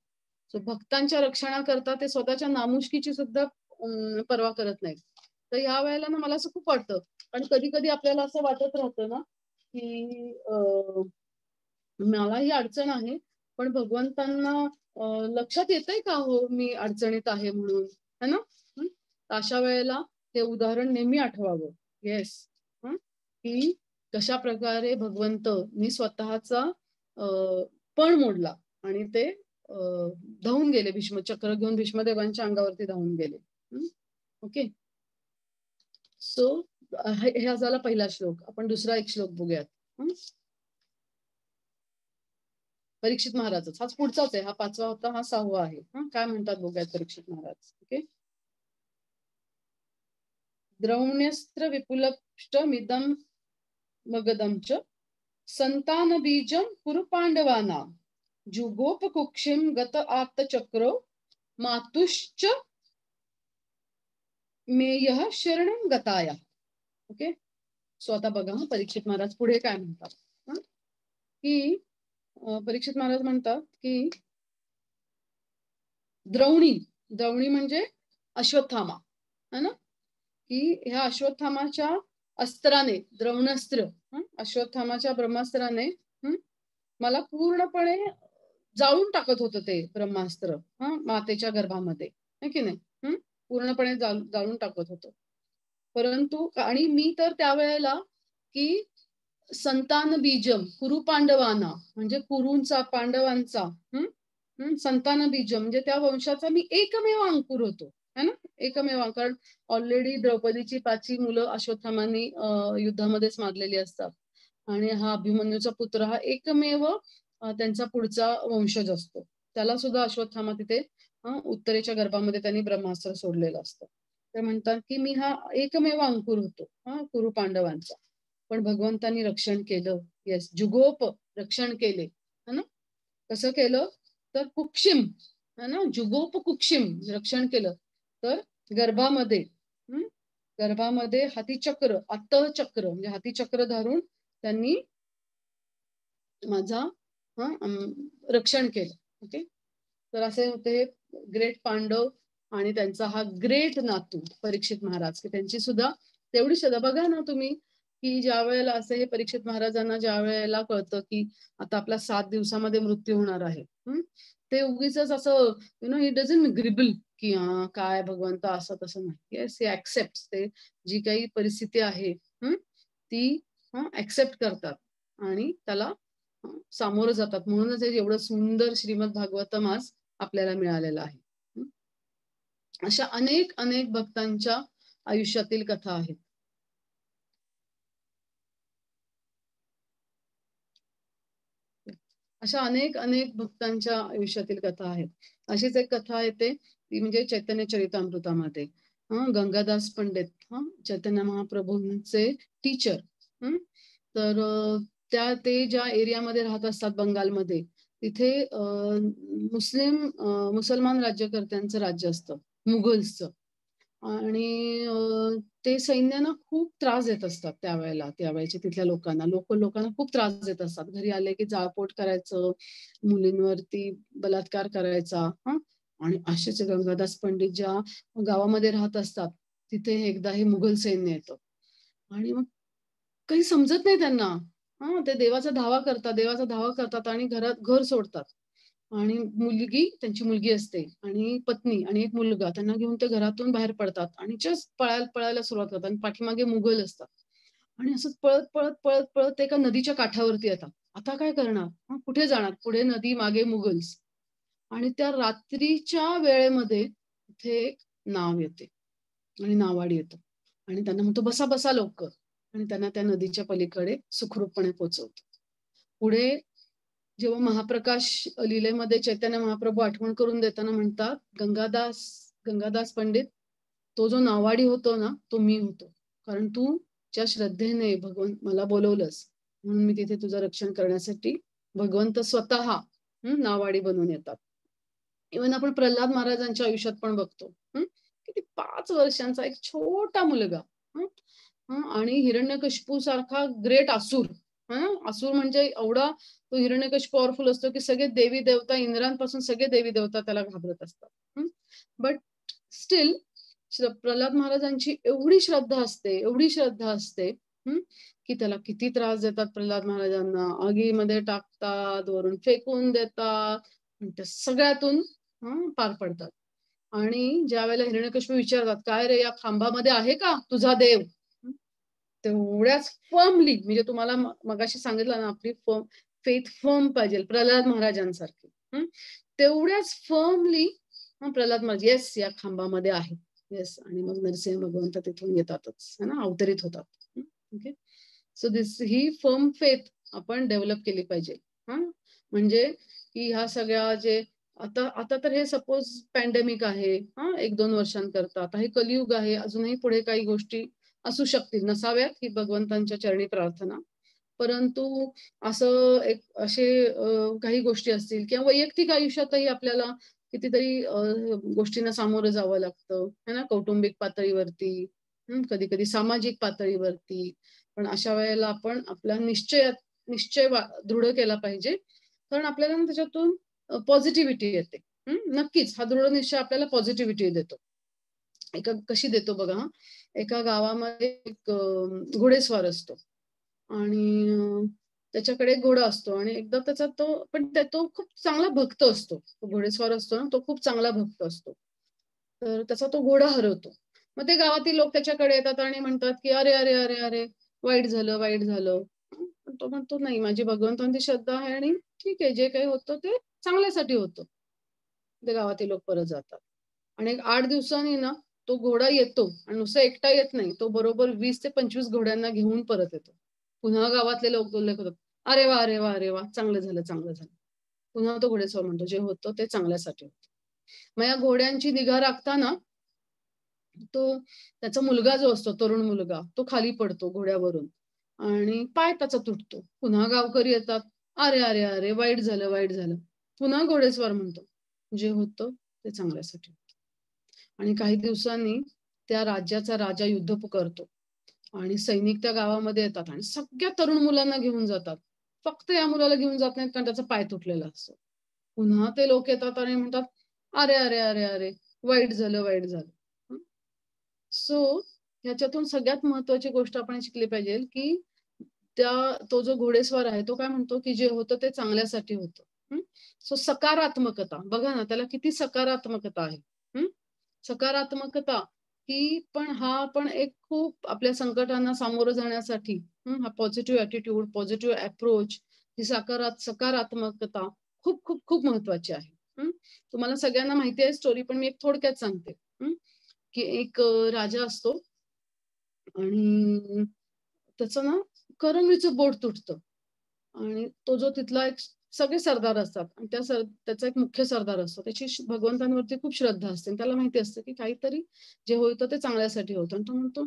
सो भक्तांच्या रक्षणाकरता ते स्वतःच्या नामुष्कीची सुद्धा पर्वा करत नाहीत. तर या वेळेला ना मला असं खूप वाटतं, आणि कधी कधी आपल्याला असं वाटत राहतं ना की मला ही अडचण आहे, पण भगवंतांना लक्षात येतंय का हो मी अडचणीत आहे म्हणून, है ना? अशा वेळेला हे उदाहरण नेहमी आठवावं. येस. की कशा प्रकारे भगवंतनी स्वतःचा पण मोडला आणि ते धावून गेले, चक्र घेऊन भीष्मदेवांच्या अंगावरती धावून गेले. ओके. सो हा झाला पहिला श्लोक. आपण दुसरा एक श्लोक बघूयात. परीक्षित महाराजच, हाच पुढचाच आहे, हा 5वा होता, हा 6वा आहे. काय म्हणतात बघूयात परीक्षित महाराज. ओके. द्रौण्यस्त्र विपुलष्टमिदं मगदं च संतान बीजं कुरु पांडवानां जुगोपकुक्षिं गत आत्तचक्रो मातुश्च मेयः शरणं गताया. ओके. सो आता बघा परीक्षित महाराज पुढे काय म्हणतात की परीक्षित महाराज म्हणतात की द्रौणी म्हणजे अश्वत्थामा, है ना, की ह्या अश्वत्थामाच्या अस्त्राने, द्रौणास्त्र, अश्वत्थामाच्या ब्रह्मास्त्राने मला पूर्णपणे जाळून टाकत होतं ते ब्रह्मास्त्र मातेच्या गर्भामध्ये, है की नाही? पूर्णपणे जाळून टाकत होतं. परंतु आणि मी तर त्यावेळेला की संतान बीजम कुरु पांडवांना, म्हणजे कुरूंचा, पांडवांचा संतान बीजम म्हणजे त्या वंशाचा मी एकमेव अंकुर होतो, है ना, एकमेव. कारण ऑलरेडी द्रौपदीची 5 मुलं अश्वत्थामांनी युद्धामध्येच मारलेली असतात, आणि हा अभिमन्यूचा पुत्र हा एकमेव त्यांचा पुढचा वंशज असतो. त्याला सुद्धा अश्वत्थामा तिथे उत्तरेच्या गर्भामध्ये त्यांनी ब्रह्मास्त्र सोडलेलं असतं. ते म्हणतात की मी हा एकमेव अंकुर होतो कुरु पांडवांचा, पण भगवंतांनी रक्षण केलं. येस, जुगोप रक्षण केले, है ना. कसं केलं तर कुक्षिम, है ना, जुगोप कुक्षिम रक्षण केलं. तर गर्भामध्ये हातीचक्र, अत्तचक्र म्हणजे हातीचक्र धरून त्यांनी माझा रक्षण केलं. ओके. तर असे होते ग्रेट पांडव आणि त्यांचा हा ग्रेट नातू परीक्षित महाराज, की त्यांची सुद्धा तेवढी श्रद्धा. बघा ना तुम्ही की ज्या वेळेला असे हे परीक्षित महाराजांना ज्या वेळेला कळतं की आता आपला 7 दिवसामध्ये मृत्यू होणार आहे, ते उगीच असं इट डझंट ग्रिबल की काय भगवंत असं तसं नाही. येस, हे ऍक्सेप्ट, ते जी काही परिस्थिती आहे ती ऍक्सेप्ट करतात आणि त्याला सामोरं जातात. म्हणूनच हे एवढं सुंदर श्रीमद भागवतम आज आपल्याला मिळालेलं आहे. अशा अनेक अनेक भक्तांच्या आयुष्यातील कथा आहेत. अशा अनेक अनेक भक्तांच्या आयुष्यातील कथा आहेत. अशीच एक कथा येते ती म्हणजे चैतन्य चरितामृतामध्ये. गंगादास पंडित चैतन्य महाप्रभूंचे टीचर. तर ते ज्या एरियामध्ये राहत असतात बंगालमध्ये, तिथे मुसलमान राज्यकर्त्यांचं राज्य असतं, मुघल्सचं. आणि ते सैन्यानं खूप त्रास देत असतात त्यावेळेच्या तिथल्या लोकांना खूप त्रास देत असतात. घरी आले की जाळपोट करायचं, मुलींवरती बलात्कार करायचा. आणि असेच गंगादास पंडित ज्या गावामध्ये राहत असतात तिथे एकदा हे मुघल सैन्य येतं आणि मग काही समजत नाही त्यांना. ते देवाचा धावा करतात आणि घर सोडतात. आणि त्यांची मुलगी असते आणि पत्नी आणि एक मुलगा, त्यांना घेऊन ते घरातून बाहेर पडतात आणि जस्ट पळायला सुरुवात करतात आणि पाठीमागे मुघल असतात. आणि असंच पळत पळत पळत पळत एका नदीच्या काठावरती येतात. आता काय करणार? कुठे जाणार? पुढे नदी, मागे मुघल्स. आणि त्या रात्रीच्या वेळेमध्ये इथे एक नाव येते आणि नावाडी येतं आणि त्यांना म्हणतो बसा बसा लवकर, आणि त्यांना त्या नदीच्या पलीकडे सुखरूपपणे पोहोचवतो. पुढे जेव्हा महाप्रकाश लीलेमध्ये चैतन्य महाप्रभू आठवण करून देताना म्हणतात, गंगादास पंडित, तो जो नावाडी होतो ना, तो मी होतो. कारण तू ज्या श्रद्धेने भगवंत मला बोलवलंस म्हणून मी तिथे तुझं रक्षण करण्यासाठी भगवंत स्वतः नावाडी बनून येतात. इव्हन आपण प्रल्हाद महाराजांच्या आयुष्यात पण बघतो की 5 वर्षांचा एक छोटा मुलगा आणि हिरण्यकशिपू सारखा ग्रेट असुर. असुर म्हणजे एवढा तो हिरण्यकशिपू पॉवरफुल असतो की सगळे देवी देवता, इंद्रांपासून सगळे देवी देवता त्याला घाबरत असतात. बट स्टील प्रल्हाद महाराजांची एवढी श्रद्धा असते की त्याला किती त्रास देतात प्रल्हाद महाराजांना. आगीमध्ये टाकतात, वरून फेकून देतात, त्या सगळ्यातून पार पडतात. आणि ज्या वेळेला हिरण्यकशिपू विचारतात, काय रे, या खांबामध्ये आहे का तुझा देव? तेवढ्याच फर्मली, म्हणजे तुम्हाला मगाशी सांगितलं ना, आपली फेथ फर्म पाहिजे प्रल्हाद महाराजांसारखी. तेवढ्याच फर्मली प्रल्हाद महाराज येस, या खांबामध्ये आहे, येस. आणि मग नरसिंह भगवंत तिथून येतातच, है ना, अवतरित होतात. ओके, सो ही फर्म फेथ आपण डेव्हलप केली पाहिजे. म्हणजे की ह्या सगळ्या जे आता तर हे सपोज पॅन्डेमिक आहे 1-2 वर्षांकरता, आता हे कलियुग आहे, अजूनही पुढे काही गोष्टी असू शकतील, नसाव्यात, ही भगवंतांच्या चरणी प्रार्थना. परंतु असे काही गोष्टी असतील किंवा वैयक्तिक आयुष्यातही आपल्याला कितीतरी गोष्टींना सामोरं जावं लागतं, है ना, कौटुंबिक पातळीवरती, कधी कधी सामाजिक पातळीवरती. पण अशा वेळेला आपण आपला निश्चय दृढ केला पाहिजे, कारण आपल्याला त्याच्यातून पॉझिटिव्हिटी येते. नक्कीच हा दृढ निश्चय आपल्याला पॉझिटिव्हिटी देतो. कशी देतो बघा, एका गावामध्ये एक घोडेस्वार असतो आणि त्याच्याकडे एक घोडा असतो आणि एकदा तो खूप चांगला भक्त असतो. तो घोडेस्वार असतो ना, तो खूप चांगला भक्त असतो. तर त्याचा तो घोडा हरवतो. मग ते गावातील लोक त्याच्याकडे येतात आणि म्हणतात की अरे अरे अरे अरे, वाईट झालं. पण तो म्हणतो, नाही, माझी भगवंतांची श्रद्धा आहे आणि ठीक आहे, जे काही होतं ते चांगल्यासाठी होतं. ते गावातील लोक परत जातात आणि 8 दिवसांनी ना तो घोडा येतो आणि नुसता एकटा येत नाही, तो बरोबर 20 ते 25 घोड्यांना घेऊन परत येतो. पुन्हा गावातले लोक उल्लेख होतात, अरे वा अरे वा अरे वा, चांगलं झालं. पुन्हा तो घोडेस्वार म्हणतो, जे होतं ते चांगल्यासाठी होतं. मग या घोड्यांची निगा राखताना त्याचा मुलगा जो असतो, तरुण मुलगा, तो खाली पडतो घोड्यावरून आणि पाय त्याचा तुटतो. पुन्हा गावकरी येतात, अरे अरे अरे, वाईट झालं. पुन्हा घोडेस्वार म्हणतो, जे होतं ते चांगल्यासाठी होतं. आणि काही दिवसांनी त्या राज्याचा राजा युद्ध पुकारतो आणि सैनिक त्या गावामध्ये येतात आणि सगळ्या तरुण मुलांना घेऊन जातात. फक्त या मुलाला घेऊन जात नाहीत, कारण त्याचा पाय तुटलेला असतो. पुन्हा ते लोक येतात आणि म्हणतात, अरे अरे अरे अरे, वाईट झालं. सो ह्याच्यातून सगळ्यात महत्वाची गोष्ट आपण शिकली पाहिजे की तो जो घोडेस्वार आहे तो काय म्हणतो की जे होतं ते चांगल्यासाठी होतं. सो सकारात्मकता बघा ना, त्याला किती सकारात्मकता आहे. सकारात्मकता ही हा पण एक खूप आपल्या संकटांना सामोरं जाण्यासाठी हा पॉझिटिव्ह ॲटिट्यूड, पॉझिटिव्ह अप्रोच, ही सकारात्मकता खूप खूप खूप महत्वाची आहे. तुम्हाला सगळ्यांना माहिती आहे स्टोरी, पण मी एक थोडक्यात सांगते. की एक राजा असतो आणि त्याचं ना करंगळीचं बोट तुटतं आणि तो जो तिथला एक सगळे सरदार असतात आणि त्याचा एक मुख्य सरदार असतो. त्याची भगवंतांवरती खूप श्रद्धा असते आणि त्याला माहिती असतं की काहीतरी जे होतं ते चांगल्यासाठी होतं आणि तो म्हणतो,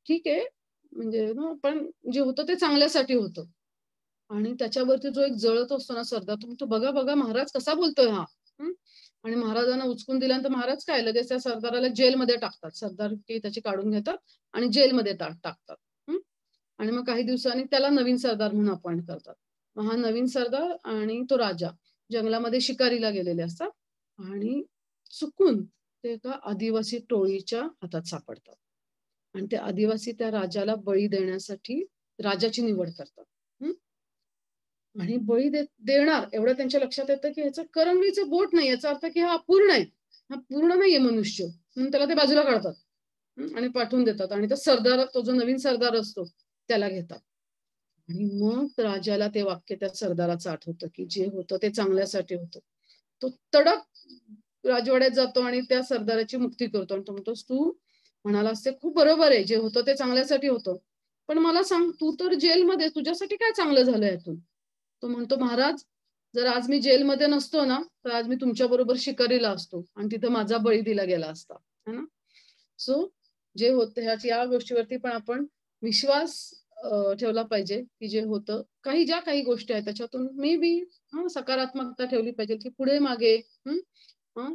"ठीक आहे, म्हणजे ना पण जे होतं ते चांगल्यासाठी होतं." आणि त्याच्यावरती जो एक जळत असतो ना सरदार, तो म्हणतो, "बघा, बघा महाराज कसा बोलतोय हा." हं. आणि महाराजांना उचकून दिल्यानंतर महाराज काय लगेच त्या सरदाराला जेलमध्ये टाकतात. सरदारकी त्याची काढून घेतात आणि जेलमध्ये टाकतात. हं. आणि मग काही दिवसांनी त्याला नवीन सरदार म्हणून अपॉइंट करतात. मग हा नवीन सरदार आणि तो राजा जंगलामध्ये शिकारीला गेलेले असतात आणि चुकून ते एका आदिवासी टोळीच्या हातात सापडतात. आणि ते आदिवासी त्या राजाला बळी देण्यासाठी राजाची निवड करतात. हं. आणि बळी देणार एवढं त्यांच्या लक्षात येतं, की ह्याचं करंगळीचं बोट नाही. याचा अर्थ की हा अपूर्ण आहे. हा पूर्ण नाहीये मनुष्य. म्हणून त्याला ते बाजूला काढतात. आणि पाठवून देतात आणि तो जो नवीन सरदार असतो त्याला घेतात. आणि मग राजाला ते वाक्य त्या सरदाराचं आठवतं, की जे होतं ते चांगल्यासाठी होतं. तो तडक राजवाड्यात जातो आणि त्या सरदाराची मुक्ती करतो आणि तो म्हणतोस, "तू म्हणालास ते खूप बरोबर आहे. जे होतं ते चांगल्यासाठी होतं. पण मला सांग, तू तर जेलमध्ये तुझ्यासाठी काय चांगलं झालं यातून?" तो म्हणतो, "महाराज, जर आज मी जेलमध्ये नसतो ना, तर आज मी तुमच्याबरोबर शिकारीला असतो आणि तिथं माझा बळी दिला गेला असता." है ना? सो जे होतं या गोष्टीवरती पण आपण विश्वास ठेवला पाहिजे, की जे होतं ज्या काही गोष्टी आहेत त्याच्यातून मे बी सकारात्मकता ठेवली पाहिजे, की पुढे-मागे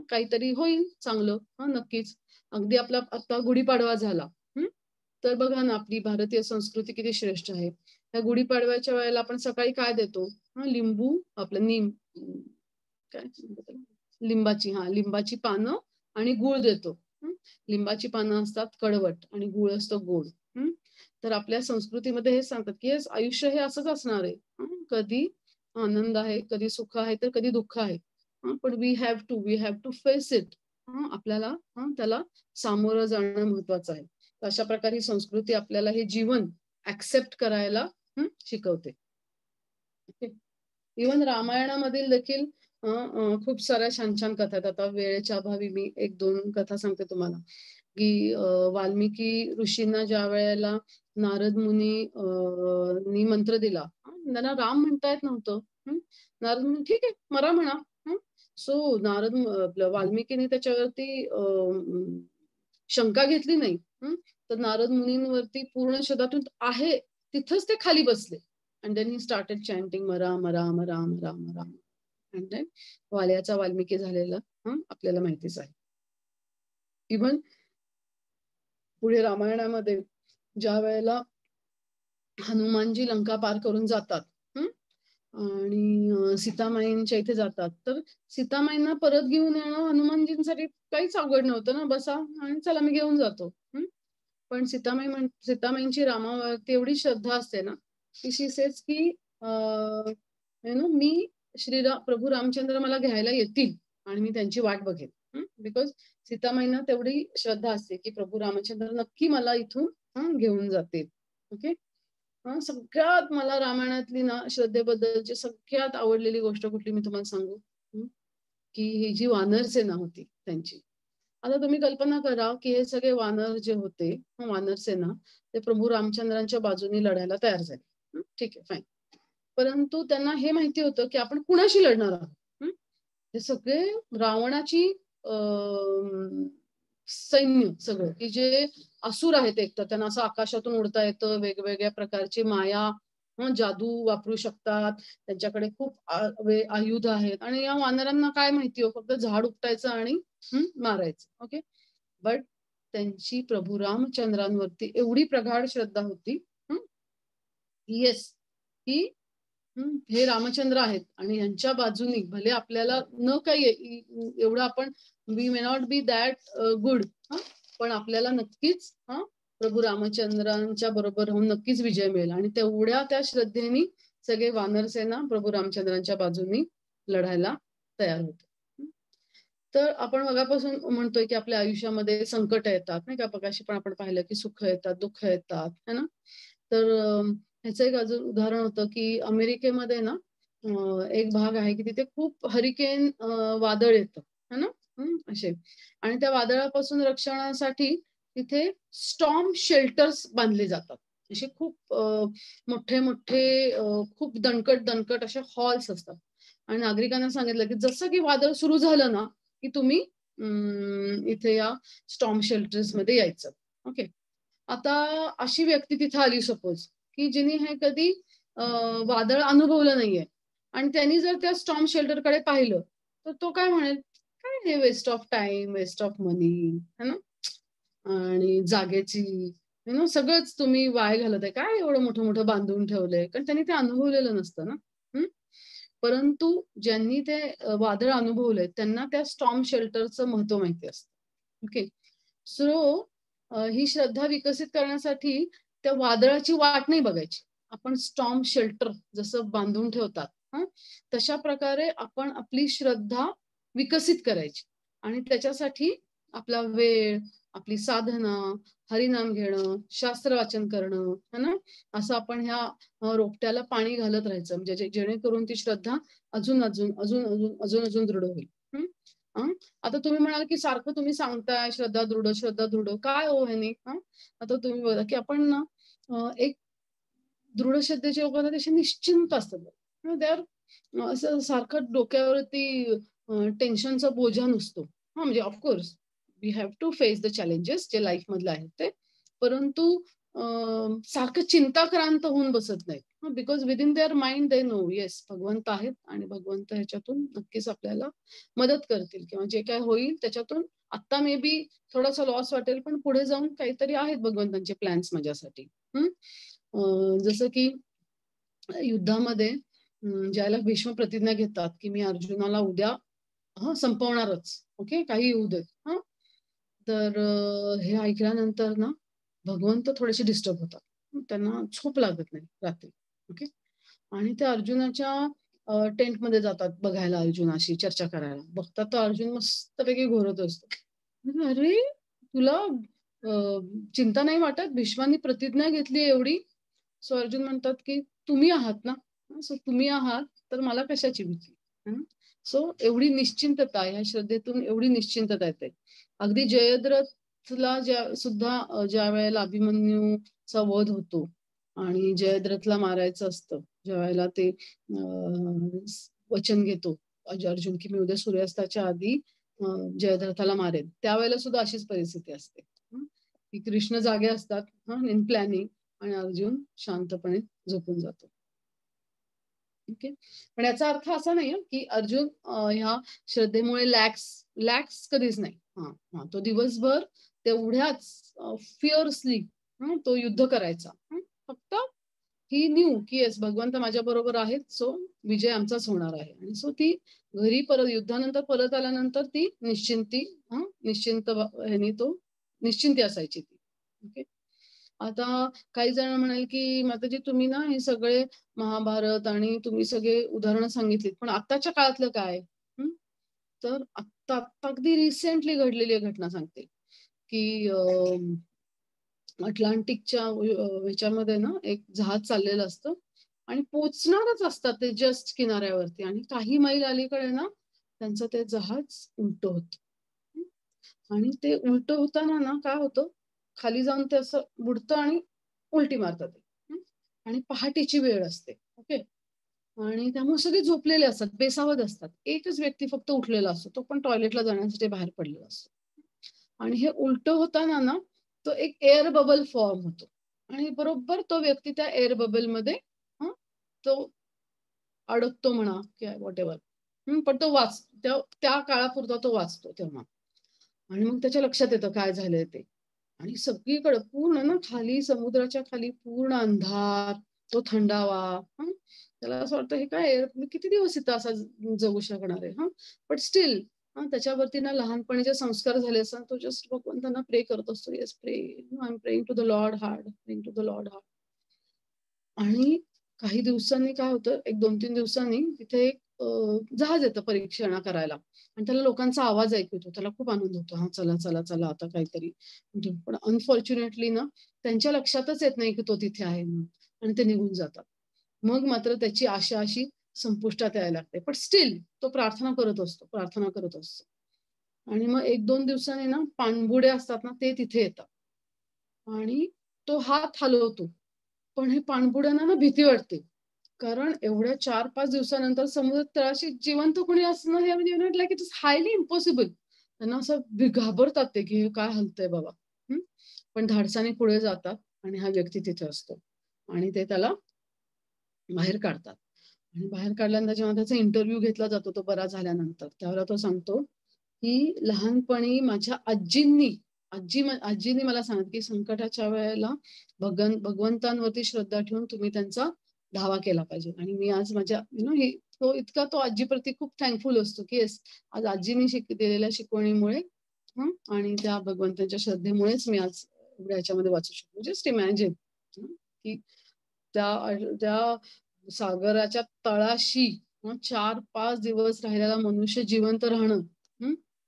काहीतरी होईल चांगलं. नक्कीच. अगदी आपला आता गुढीपाडवा झाला. हं. तर बघा ना, आपली भारतीय संस्कृती किती श्रेष्ठ आहे. त्या गुढीपाडव्याच्या वेळेला आपण सकाळी काय देतो? लिंबू, आपलं काय म्हणतात त्याला? लिंबाची पानं आणि गूळ देतो. हं. लिंबाची पानं असतात कडवट आणि गूळ असतो गोड. हं. तर आपल्या संस्कृतीमध्ये हे सांगतात, की आयुष्य हे असंच असणार आहे. कधी आनंद आहे, कधी सुख आहे, तर कधी दुःख आहे. पण we have to face it. आपल्याला त्याला सामोरं जाणं महत्वाचं आहे. तर अशा प्रकारे ही संस्कृती आपल्याला हे जीवन एक्सेप्ट करायला शिकवते. इव्हन रामायणामधील देखील खूप साऱ्या छान-छान कथा आहेत. आता वेळेच्या अभावी मी 1-2 कथा सांगते तुम्हाला, की वाल्मिकी ऋषींना ज्यावेळेला नारद मुनी नी मंत्र दिला. त्यांना राम म्हणता येत नव्हतं. नारद मुनी, "ठीक आहे, मरा म्हणा." सो आपलं वाल्मिकीने त्याच्यावरती शंका घेतली नाही. तर नारद मुनींवरती पूर्ण शब्दातून आहे तिथंच ते खाली बसले. And then he started chanting Ram, Ram, Ram, Ram, Ram. And then वाल्याचा वाल्मिकी झालेला आपल्याला माहितीच आहे. इव्हन पुढे रामायणामध्ये ज्यावेळेला हनुमानजी लंका पार करून जातात. हं. आणि सीतामाईंच्या इथे जातात. तर सीतामाईंना परत घेऊन येणं हनुमानजींसाठी काहीच अवघड नव्हतं ना. बसा आणि चला मी घेऊन जातो. पण सीतामाईंची रामावरती एवढी श्रद्धा असते ना, की शी सेज की मी प्रभू रामचंद्र मला घ्यायला येतील आणि मी त्यांची वाट बघेन. बिकॉज सीतामाईंना तेवढी श्रद्धा असते, की प्रभू रामचंद्र नक्की मला इथून घेऊन जातील. ओके. सगळ्यात मला रामायणातली ना श्रद्धेबद्दलची सगळ्यात आवडलेली गोष्ट कुठली मी तुम्हाला सांगू? की ही जी वानर सेना होती त्यांची. आता तुम्ही कल्पना करा, की हे सगळे वानर जे होते, वानर सेना, ते प्रभू रामचंद्रांच्या बाजूने लढायला तयार झाले. ठीक आहे, फाईन. परंतु त्यांना हे माहिती होतं, की आपण कुणाशी लढणार आहोत. हे सगळे रावणाची अ, सैन्य सगळं, की जे असुर आहेत एकतर त्यांना असं आकाशातून उडता येतं, वेगवेगळ्या प्रकारची माया, जादू वापरू शकतात. त्यांच्याकडे खूप आयुध आहेत आणि या वानरांना काय माहिती हो, फक्त झाड उपटायचं आणि मारायचं. ओके. बट त्यांची प्रभू रामचंद्रांवरती एवढी प्रगाढ श्रद्धा होती, येस, की हे रामचंद्र आहेत आणि यांच्या बाजूनी भले आपल्याला न काही एवढं आपण we may not be that good, पण आपल्याला नक्कीच प्रभू रामचंद्रांच्या बरोबर राहून नक्कीच विजय मिळेल आणि तेवढ्या त्या श्रद्धेने सगळे वानरसेना प्रभू रामचंद्रांच्या बाजूनी लढायला तयार होते. तर आपण मगापासून म्हणतोय की आपल्या आयुष्यामध्ये संकट येतात नाही का, मगाशी पण आपण पाहिलं की सुख येतात, दुःख येतात है ना. तर ह्याचं एक अजून उदाहरण होतं की अमेरिकेमध्ये ना एक भाग आहे की तिथे खूप हरिकेन वादळ येतं है ना. असे आणि त्या वादळापासून रक्षणासाठी तिथे स्टॉर्म शेल्टर्स बांधले जातात. असे खूप मोठे मोठे खूप दणकट दणकट असे हॉल्स असतात आणि नागरिकांना सांगितलं की जसं की वादळ सुरू झालं ना की तुम्ही इथे या स्टॉर्म शेल्टर्स मध्ये यायचं. ओके. आता अशी व्यक्ती तिथे आली सपोज की जिने हे कधी वादळ अनुभवलं नाहीये आणि त्यांनी जर त्या स्टॉर्म शेल्टरकडे पाहिलं तर तो काय म्हणेल, काय हे waste of time, waste of money है ना, आणि जागेची सगळंच तुम्ही वाया घालत आहे, काय एवढं मोठं मोठं बांधून ठेवलंय, कारण त्यांनी ते अनुभवलेलं नसतं ना. परंतु ज्यांनी ते वादळ अनुभवलंय त्यांना त्या स्टॉर्म शेल्टरचं महत्व माहिती असतं. ओके. सो ही श्रद्धा विकसित करण्यासाठी त्या वादळाची वाट नाही बघायची. आपण स्टॉर्म शेल्टर जसं बांधून ठेवतात तशा प्रकारे आपण आपली श्रद्धा विकसित करायची आणि त्याच्यासाठी आपला वेळ, आपली साधना, हरिनाम घेणं, शास्त्र वाचन करणं है ना, असं आपण ह्या रोपट्याला पाणी घालत राहायचं, म्हणजे जेणेकरून ती श्रद्धा अजून अजून अजून अजून अजून अजून दृढ होईल. आता तुम्ही म्हणाल की सारखं तुम्ही सांगताय श्रद्धा दृढ, श्रद्धा दृढ, काय हो ह्यानी. आता तुम्ही बघा की आपण ना एक दृढ श्रद्धेचे लोकांना तसे निश्चिंत असतात. असं सारखं डोक्यावरती टेन्शनचा बोजा नसतो. म्हणजे of course we have to face the challenges जे लाईफ मधले आहेत ते, परंतु सारखं चिंताक्रांत होऊन बसत नाहीत. Because within their mind they know yes भगवंत आहेत आणि भगवंत ह्याच्यातून नक्कीच आपल्याला मदत करतील किंवा जे काय होईल त्याच्यातून आता मे बी थोडासा लॉस वाटेल पण पुढे जाऊन काहीतरी आहेत भगवंतांचे प्लॅन्स माझ्यासाठी. जसं की युद्धामध्ये ज्याला भीष्म प्रतिज्ञा घेतात की मी अर्जुनाला उद्या संपवणारच, ओके, काही येऊ देत. तर हे ऐकल्यानंतर ना भगवंत थोडेसे डिस्टर्ब होतात. त्यांना झोप लागत नाही रात्री. ओके. आणि त्या अर्जुनाच्या टेंटमध्ये जातात बघायला, अर्जुनाशी चर्चा करायला. बघतात तर अर्जुन मस्तपैकी घोरत असतो. अरे तुला चिंता नाही वाटत, भीष्मांनी प्रतिज्ञा घेतली एवढी. सो अर्जुन म्हणतात की तुम्ही आहात ना, सो तुम्ही आहात तर मला कशाची भीती. सो एवढी निश्चिंतता ह्या श्रद्धेतून, एवढी निश्चिंतता येते. अगदी जयद्रथला सुद्धा ज्या वेळेला अभिमन्यूचा वध होतो आणि जयद्रथला मारायचं असतं, ज्या वेळेला ते वचन घेतो अर्जुन की मी उद्या सूर्यास्ताच्या आधी जयद्रथाला मारेन, त्यावेळेला सुद्धा अशीच परिस्थिती असते की कृष्ण जागे असतात इन प्लॅनिंग आणि अर्जुन शांतपणे झोपून जातो. ओके. पण याचा अर्थ असा नाही की अर्जुन ह्या श्रद्धेमुळे लॅक्स कधीच नाही. तो दिवसभर तेवढ्याच फिअर्सली तो युद्ध करायचा. फक्त ही न्यू की येस भगवंत माझ्या बरोबर आहेत, सो विजय आमचाच होणार आहे. आणि सो ती घरी परत युद्धानंतर परत आल्यानंतर ती निश्चिंत ह्यानी तो निश्चिंती असायची ती. ओके. आता काही जण म्हणाल की माताजी तुम्ही ना हे सगळे महाभारत आणि तुम्ही सगळे उदाहरणं सांगितलीत, पण आताच्या काळातलं काय. तर आत्ता अगदी रिसेंटली घडलेली घटना सांगते की अटलांटिकच्या ह्याच्यामध्ये ना एक जहाज चाललेलं असतं आणि पोचणारच असतात ते जस्ट किनाऱ्यावरती, आणि काही मैल अलीकडे ना त्यांचं ते जहाज उलट होत. आणि ते उलट होताना ना काय होतं, खाली जाऊन ते असं बुडतं आणि उलटी मारतात ते. आणि पहाटेची वेळ असते. ओके. आणि त्यामुळे सगळे झोपलेले असतात, बेसावध असतात. एकच व्यक्ती फक्त उठलेला असतो, तो पण टॉयलेटला जाण्यासाठी बाहेर पडलेला असतो. आणि हे उलट होताना ना तो एक एअर बबल फॉर्म होतो आणि बरोबर तो व्यक्ती त्या एअर बबल मध्ये तो अडकतो म्हणा किंवा व्हॉट एव्हर. पण तो त्या काळापुरता तो वाचतो तेव्हा. आणि मग त्याच्या लक्षात येतं काय झालंय ते. आणि सगळीकडे पूर्ण ना खाली समुद्राच्या खाली पूर्ण अंधार, तो थंडावा. त्याला असं वाटतं हे काय मी किती दिवस इथं असा जगू शकणार आहे. बट स्टील त्याच्यावरती ना लहानपणीचे संस्कार झाले असतात. तो जस्ट भगवंतांना प्रे करत असतो. Yes pray, I am praying to the lord hard, praying to the lord hard. आणि काही दिवसांनी काय होतं, एक 2-3 दिवसांनी तिथे एक जहाज येतं परीक्षणा करायला आणि त्याला लोकांचा आवाज ऐकू येतो. त्याला खूप आनंद होतो. हां, चला, चला, चला आता काहीतरी म्हणजे. पण अनफॉर्च्युनेटली ना, त्यांच्या लक्षातच येत नाही की तो तिथे आहे म्हणून आणि ते निघून जातात. मग मात्र त्याची आशा अशी संपुष्टात यायला लागते. पण स्टिल तो प्रार्थना करत असतो, प्रार्थना करत असतो. आणि मग 1-2 दिवसांनी ना पाणबुडे असतात ना, ते तिथे येतात आणि तो हात हलवतो. पण हे पाणबुड्यांना ना भीती वाटते. कारण एवढ्या 4-5 दिवसानंतर समुद्रात तळाशी जिवंत कोणी असणं हे म्हणजे like it is highly impossible. त्यांना असं घाबरतात ते, की हे काय हलतंय बाबा. हं. पण धाडसाने पुढे जातात आणि हा व्यक्ती तिथे असतो आणि ते त्याला बाहेर काढतात. आणि बाहेर काढल्यानंतर जेव्हा त्याचा इंटरव्ह्यू घेतला जातो तो बरा झाल्यानंतर, त्यावेळेला तो सांगतो, की लहानपणी माझ्या आजीने मला सांगितलं, की संकटाच्या वेळेला भगवंतांवरती श्रद्धा ठेवून तुम्ही त्यांचा धावा केला पाहिजे. आणि मी आज माझ्या हे तो आजीप्रती खूप थँकफुल असतो, की येस आज आजीने दिलेल्या शिकवणीमुळे आणि त्या भगवंतांच्या श्रद्धेमुळेच मी आज एवढ्या ह्याच्यामध्ये वाचू शकतो. जस्ट इमॅजिन की त्या सागराच्या तळाशी 4-5 दिवस राहिलेला मनुष्य जिवंत राहणं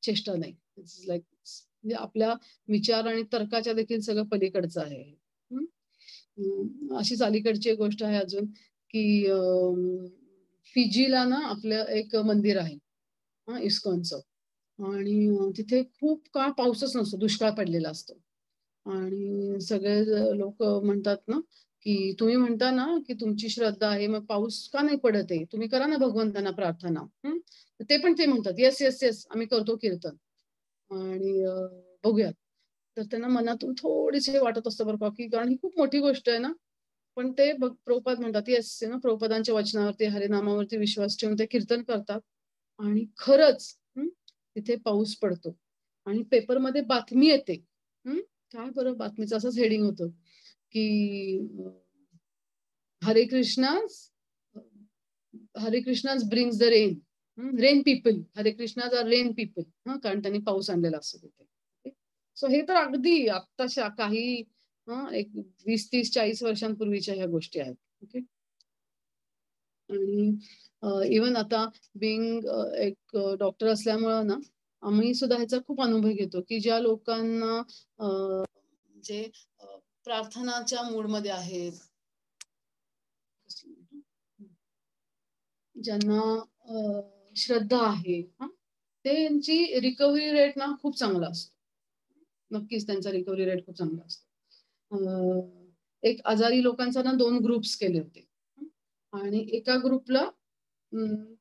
चेष्टा नाही. इट्स लाइक म्हणजे आपल्या विचार आणि तर्काच्या देखील सगळं पलीकडचं आहे. अशीच अलीकडची एक गोष्ट आहे अजून, की फिजीला ना आपलं एक मंदिर आहे इस्कॉनचं. आणि तिथे खूप काळ पाऊसच नसतो, दुष्काळ पडलेला असतो. आणि सगळे लोक म्हणतात ना, की तुम्ही म्हणता ना, की तुमची श्रद्धा आहे, मग पाऊस का नाही पडत आहे? तुम्ही करा ना भगवंतांना प्रार्थना. ते पण ते म्हणतात, "येस, येस, येस, आम्ही करतो कीर्तन." आणि बघूयात. तर त्यांना मनातून थोडीशी वाटत असतं बरं का, की कारण ही खूप मोठी गोष्ट आहे ना. पण ते प्रभुपाद म्हणतात, येस, प्रभुपादांच्या वचनावरती, हरिनामावरती विश्वास ठेवून ते कीर्तन करतात आणि खरंच तिथे पाऊस पडतो आणि पेपरमध्ये बातमी येते. काय बरं बातमीचं असंच हेडिंग होतं, की हरे कृष्णाज हरे Krishna's brings the rain. Rain people, हरे कृष्णाज आर रेन पीपल. कारण त्यांनी पाऊस आणलेला असतो तिथे. सो हे तर अगदी आत्ताच्या काही एक 20-30-40 वर्षांपूर्वीच्या ह्या गोष्टी आहेत. ओके. आणि इव्हन आता बिंग एक डॉक्टर असल्यामुळं ना, आम्ही सुद्धा ह्याचा खूप अनुभव घेतो, की ज्या लोकांना जे प्रार्थनाच्या मूडमध्ये आहेत, ज्यांना श्रद्धा आहे, त्यांची रिकव्हरी रेट ना खूप चांगला असतो. नक्कीच त्यांचा रिकव्हरी रेट खूप चांगला असतो. एक आजारी लोकांचा ना 2 ग्रुप्स केले होते. आणि एका ग्रुपला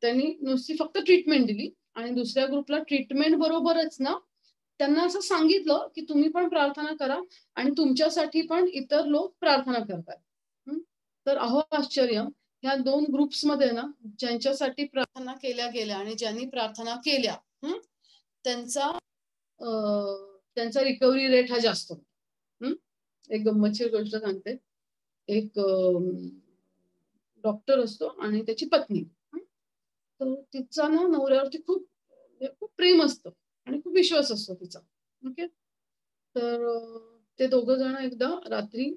त्यांनी नुसती फक्त ट्रीटमेंट दिली आणि दुसऱ्या ग्रुपला ट्रीटमेंट बरोबरच ना त्यांना असं सांगितलं, की तुम्ही पण प्रार्थना करा आणि तुमच्यासाठी पण इतर लोक प्रार्थना करतात. तर अहो आश्चर्य, ह्या 2 ग्रुप्समध्ये ना ज्यांच्यासाठी प्रार्थना केल्या गेल्या आणि ज्यांनी प्रार्थना केल्या त्यांचा त्यांचा रिकव्हरी रेट हा जास्त होता. एक गंमतशीर गोष्ट सांगते. एक डॉक्टर असतो आणि त्याची पत्नी. तर तिचा ना नवऱ्यावरती खूप खूप प्रेम असतं आणि खूप विश्वास असतो तिचा. ओके. तर ते दोघं जण एकदा रात्री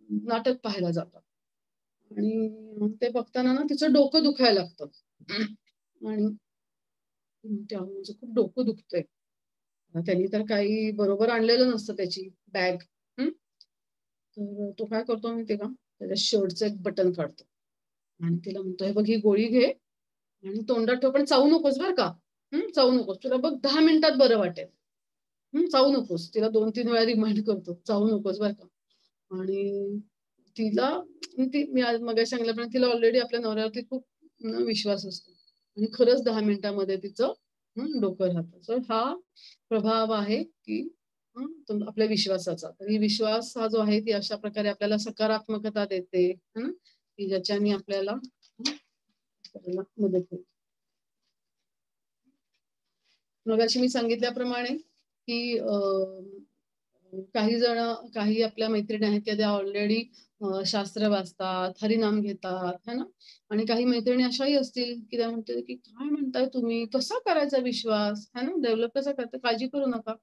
नाटक पाहायला जातात आणि ते बघताना ना तिचं डोकं दुखायला लागतं. आणि म्हणजे खूप डोकं दुखतंय. त्यांनी तर काही बरोबर आणलेलं नसतं त्याची बॅग. तर तो काय करतो माहितीये का? त्याच्या शर्टचं एक बटन काढतो आणि तिला म्हणतो, "हे बघ ही गोळी घे आणि तोंडात ठेव, पण चावू नकोस बरं का. चावू नकोस. तुला बघ 10 मिनिटात बरं वाटेल. चावू नकोस." तिला 2-3 वेळा रिमाइंड करतो, "चावू नकोस बरं का." आणि तिला मी आज मगाशी सांगितल्याप्रमाणे तिला ऑलरेडी आपल्या नवऱ्यावरती खूप विश्वास असतो आणि खरंच 10 मिनिटांमध्ये तिचं डोकं राहतं. सो हा प्रभाव आहे, की आपल्या विश्वासाचा. तर ही विश्वास हा जो आहे ती अशा प्रकारे आपल्याला सकारात्मकता देते, की ज्याच्याने आपल्याला मदत होते. मगाशी मी सांगितल्याप्रमाणे, की काही आपल्या मैत्रिणी आहेत त्या ऑलरेडी शास्त्र वाचतात, हरिनाम घेतात, है ना? आणि काही मैत्रिणी अशाही असतील, की त्या म्हणतील, की "काय म्हणताय तुम्ही? कसा करायचा विश्वास? है ना? डेव्हलप कसा करता? काळजी करू नका."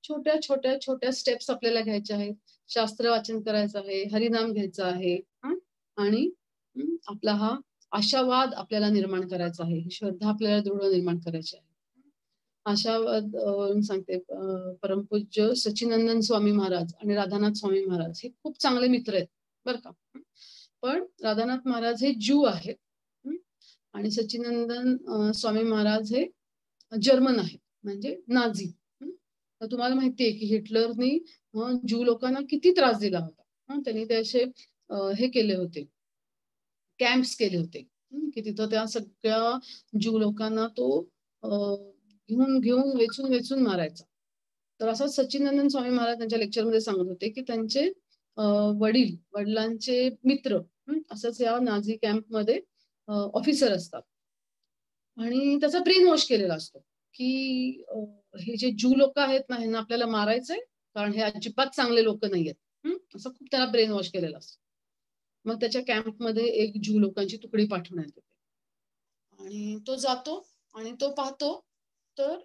छोट्या स्टेप्स आपल्याला घ्यायच्या आहेत. शास्त्र वाचन करायचं आहे, हरिनाम घ्यायचा आहे, आणि आपला हा आशावाद आपल्याला निर्माण करायचा आहे, ही श्रद्धा आपल्याला दृढ निर्माण करायची आहे. आशावाद सांगते, परमपूज्य सच्चिदानंद स्वामी महाराज आणि राधानाथ स्वामी महाराज हे खूप चांगले मित्र आहेत बरं का. पण राधानाथ महाराज हे ज्यू आहेत आणि सच्चिदानंद स्वामी महाराज हे जर्मन आहेत, म्हणजे नाझी. तर तुम्हाला माहितीये की हिटलरनी ज्यू लोकांना किती त्रास दिला होता. त्यांनी ते असे हे केले होते, कॅम्प्स केले होते की तिथं त्या सगळ्या ज्यू लोकांना तो घेऊन घेऊन वेचून वेचून मारायचा. तर असं सच्चिदानंद स्वामी महाराज त्यांच्या लेक्चरमध्ये सांगत होते की त्यांचे वडिलांचे मित्र असंच या नाझी कॅम्पमध्ये ऑफिसर असतात आणि त्याचा ब्रेन वॉश केलेला असतो की हे जे ज्यू लोक आहेत ना, ह्यांना आपल्याला मारायचंय कारण हे अजिबात चांगले लोक नाहीयेत. असं खूप त्याला ब्रेन वॉश केलेलं असतं. मग त्याच्या कॅम्पमध्ये एक ज्यू लोकांची तुकडी पाठवण्यात येते आणि तो जातो आणि तो पाहतो तर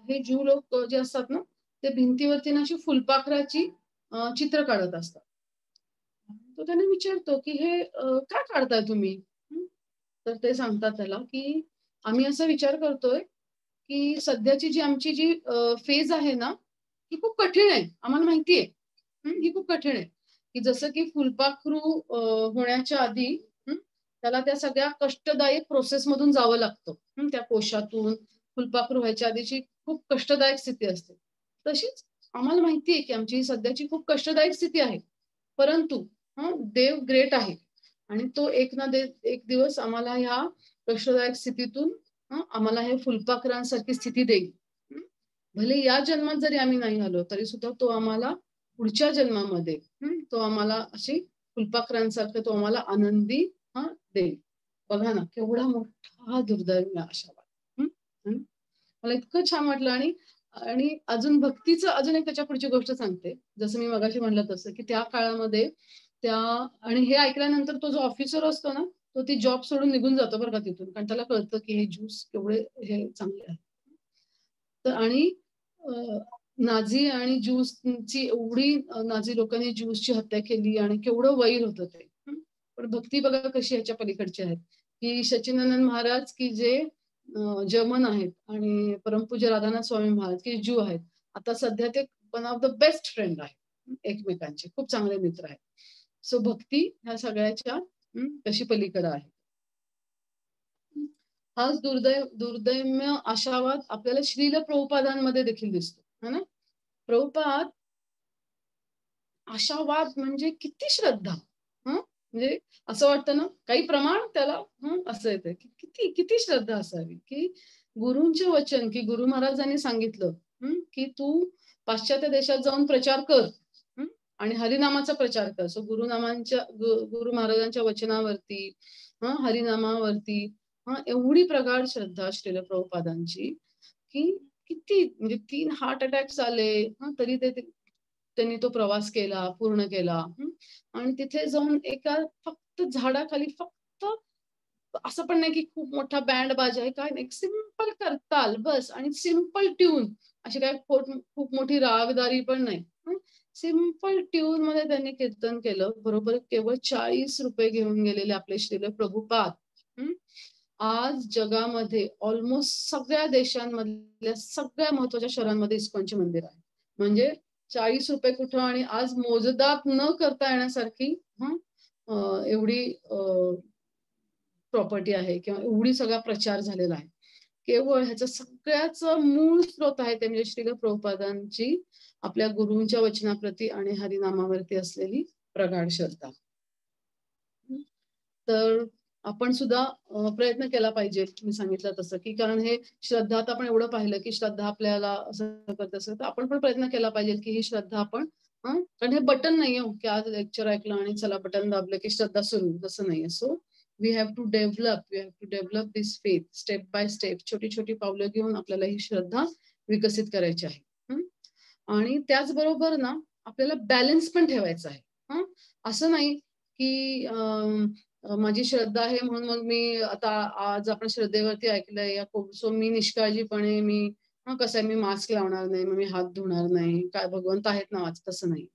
हे ज्यू लोक जे असतात ना, ते भिंतीवरती ना अशी फुलपाखराची चित्र काढत असतात. तो त्यांना विचारतो की हे काय काढताय तुम्ही? तर ते सांगतात त्याला की आम्ही असा विचार करतोय की सध्याची जी आमची जी फेज आहे ना, ही खूप कठीण आहे, आम्हाला माहितीये. ही खूप कठीण आहे की जसं की फुलपाखरू होण्याच्या आधी त्याला त्या सगळ्या कष्टदायक प्रोसेस मधून जावं लागतं. त्या कोशातून फुलपाखरू व्हायच्या आधीची खूप कष्टदायक स्थिती असते. तशीच आम्हाला माहितीये की आमची सध्याची खूप कष्टदायक स्थिती आहे, परंतु देव ग्रेट आहे आणि तो एक दिवस आम्हाला ह्या कष्टदायक स्थितीतून आम्हाला हे फुलपाखरांसारखी स्थिती देईल. भले या जन्मात जरी आम्ही नाही आलो तरी सुद्धा तो आम्हाला पुढच्या जन्मामध्ये तो आम्हाला अशी फुलपाखरांसारखं तो आम्हाला आनंदी देईल. बघा ना, केवढा मोठा दुर्दैवी आशावाद. मला इतकं छान वाटलं. आणि आणि अजून भक्तीचं अजून एक त्याच्या पुढची गोष्ट सांगते. जसं मी मगाशी म्हणलं तसं की त्या काळामध्ये आणि हे ऐकल्यानंतर तो जो ऑफिसर असतो ना, तो ती जॉब सोडून निघून जातो बरं का तिथून, कारण त्याला कळतं की हे ज्यूस केवढे हे चांगले आहे. तर आणि नाझी आणि ज्यूसची एवढी नाझी लोकांनी ज्यूसची हत्या केली आणि केवढं वैर होतं ते. पण भक्ती बघा कशी ह्याच्या पलीकडची आहे की सच्चिदानंद महाराज की जे जर्मन आहेत आणि परमपूज्य राधानाथ स्वामी महाराज की ज्यू आहेत, आता सध्या ते one of the best friend आहेत एकमेकांचे, खूप चांगले मित्र आहेत. सो भक्ती ह्या सगळ्याच्या कशी पलीकडे आहे. हाच दुर्दैम्य आशावाद आपल्याला श्रील प्रभुपादांमध्ये देखील दिसतो, है ना. प्रभुपाद आशावाद म्हणजे किती श्रद्धा. म्हणजे असं वाटतं ना, काही प्रमाण त्याला असं येतं की किती किती श्रद्धा असावी की गुरूंचे वचन, की गुरु महाराजांनी सांगितलं की तू पाश्चात्य देशात जाऊन प्रचार कर आणि हरिनामाचा प्रचार कर. सो गुरु महाराजांच्या वचनावरती हरिनामावरती एवढी प्रगाढ श्रद्धा श्रील प्रभुपादांची की किती म्हणजे 3 हार्ट अटॅक्स आले तरी त्यांनी तो प्रवास केला, पूर्ण केला. आणि तिथे जाऊन एका फक्त झाडाखाली, फक्त असं पण नाही की खूप मोठा बँड बाजा आहे, काय नाही, सिंपल करताल बस आणि सिंपल ट्यून, अशी काय खूप मोठी रागदारी पण नाही. सिंपल ट्यून मध्ये त्यांनी कीर्तन केलं. बरोबर केवळ 40 रुपये घेऊन गेलेले आपले श्रील प्रभुपाद आज जगामध्ये ऑलमोस्ट सगळ्या देशांमधल्या सगळ्या महत्वाच्या शहरांमध्ये इस्कॉनचे मंदिर आहे. म्हणजे 40 रुपये कुठं आणि आज मोजदाद न करता येण्यासारखी एवढी प्रॉपर्टी आहे किंवा एवढी सगळा प्रचार झालेला आहे. केवळ ह्याचं सगळ्याच मूळ स्रोत आहे ते म्हणजे श्रील प्रभुपादांची आपल्या गुरूंच्या वचनाप्रती आणि हरिनामावरती असलेली प्रगाढ श्रद्धा. तर आपण सुद्धा प्रयत्न केला पाहिजे, मी सांगितलं तसं की कारण हे श्रद्धा आता आपण एवढं पाहिलं की श्रद्धा आपल्याला असं करत असेल तर आपण पण प्रयत्न केला पाहिजे की ही श्रद्धा आपण कारण हे बटन नाहीये की आज लेक्चर ऐकलं आणि चला बटन दाबलं की श्रद्धा सुरू, तसं नाहीये. So we have to develop this faith step by step. छोटी छोटी पावलं घेऊन आपल्याला ही श्रद्धा विकसित करायची आहे. आणि त्याचबरोबर ना आपल्याला बॅलन्स पण ठेवायचा आहे. असं नाही की माझी श्रद्धा आहे म्हणून मग मी आता आज आपण श्रद्धेवरती ऐकलंय या सो मी निष्काळजीपणे मी कसं आहे, मी मास्क लावणार नाही, मग मी हात धुणार नाही, काय भगवंत आहेत ना वाच, तसं नाही.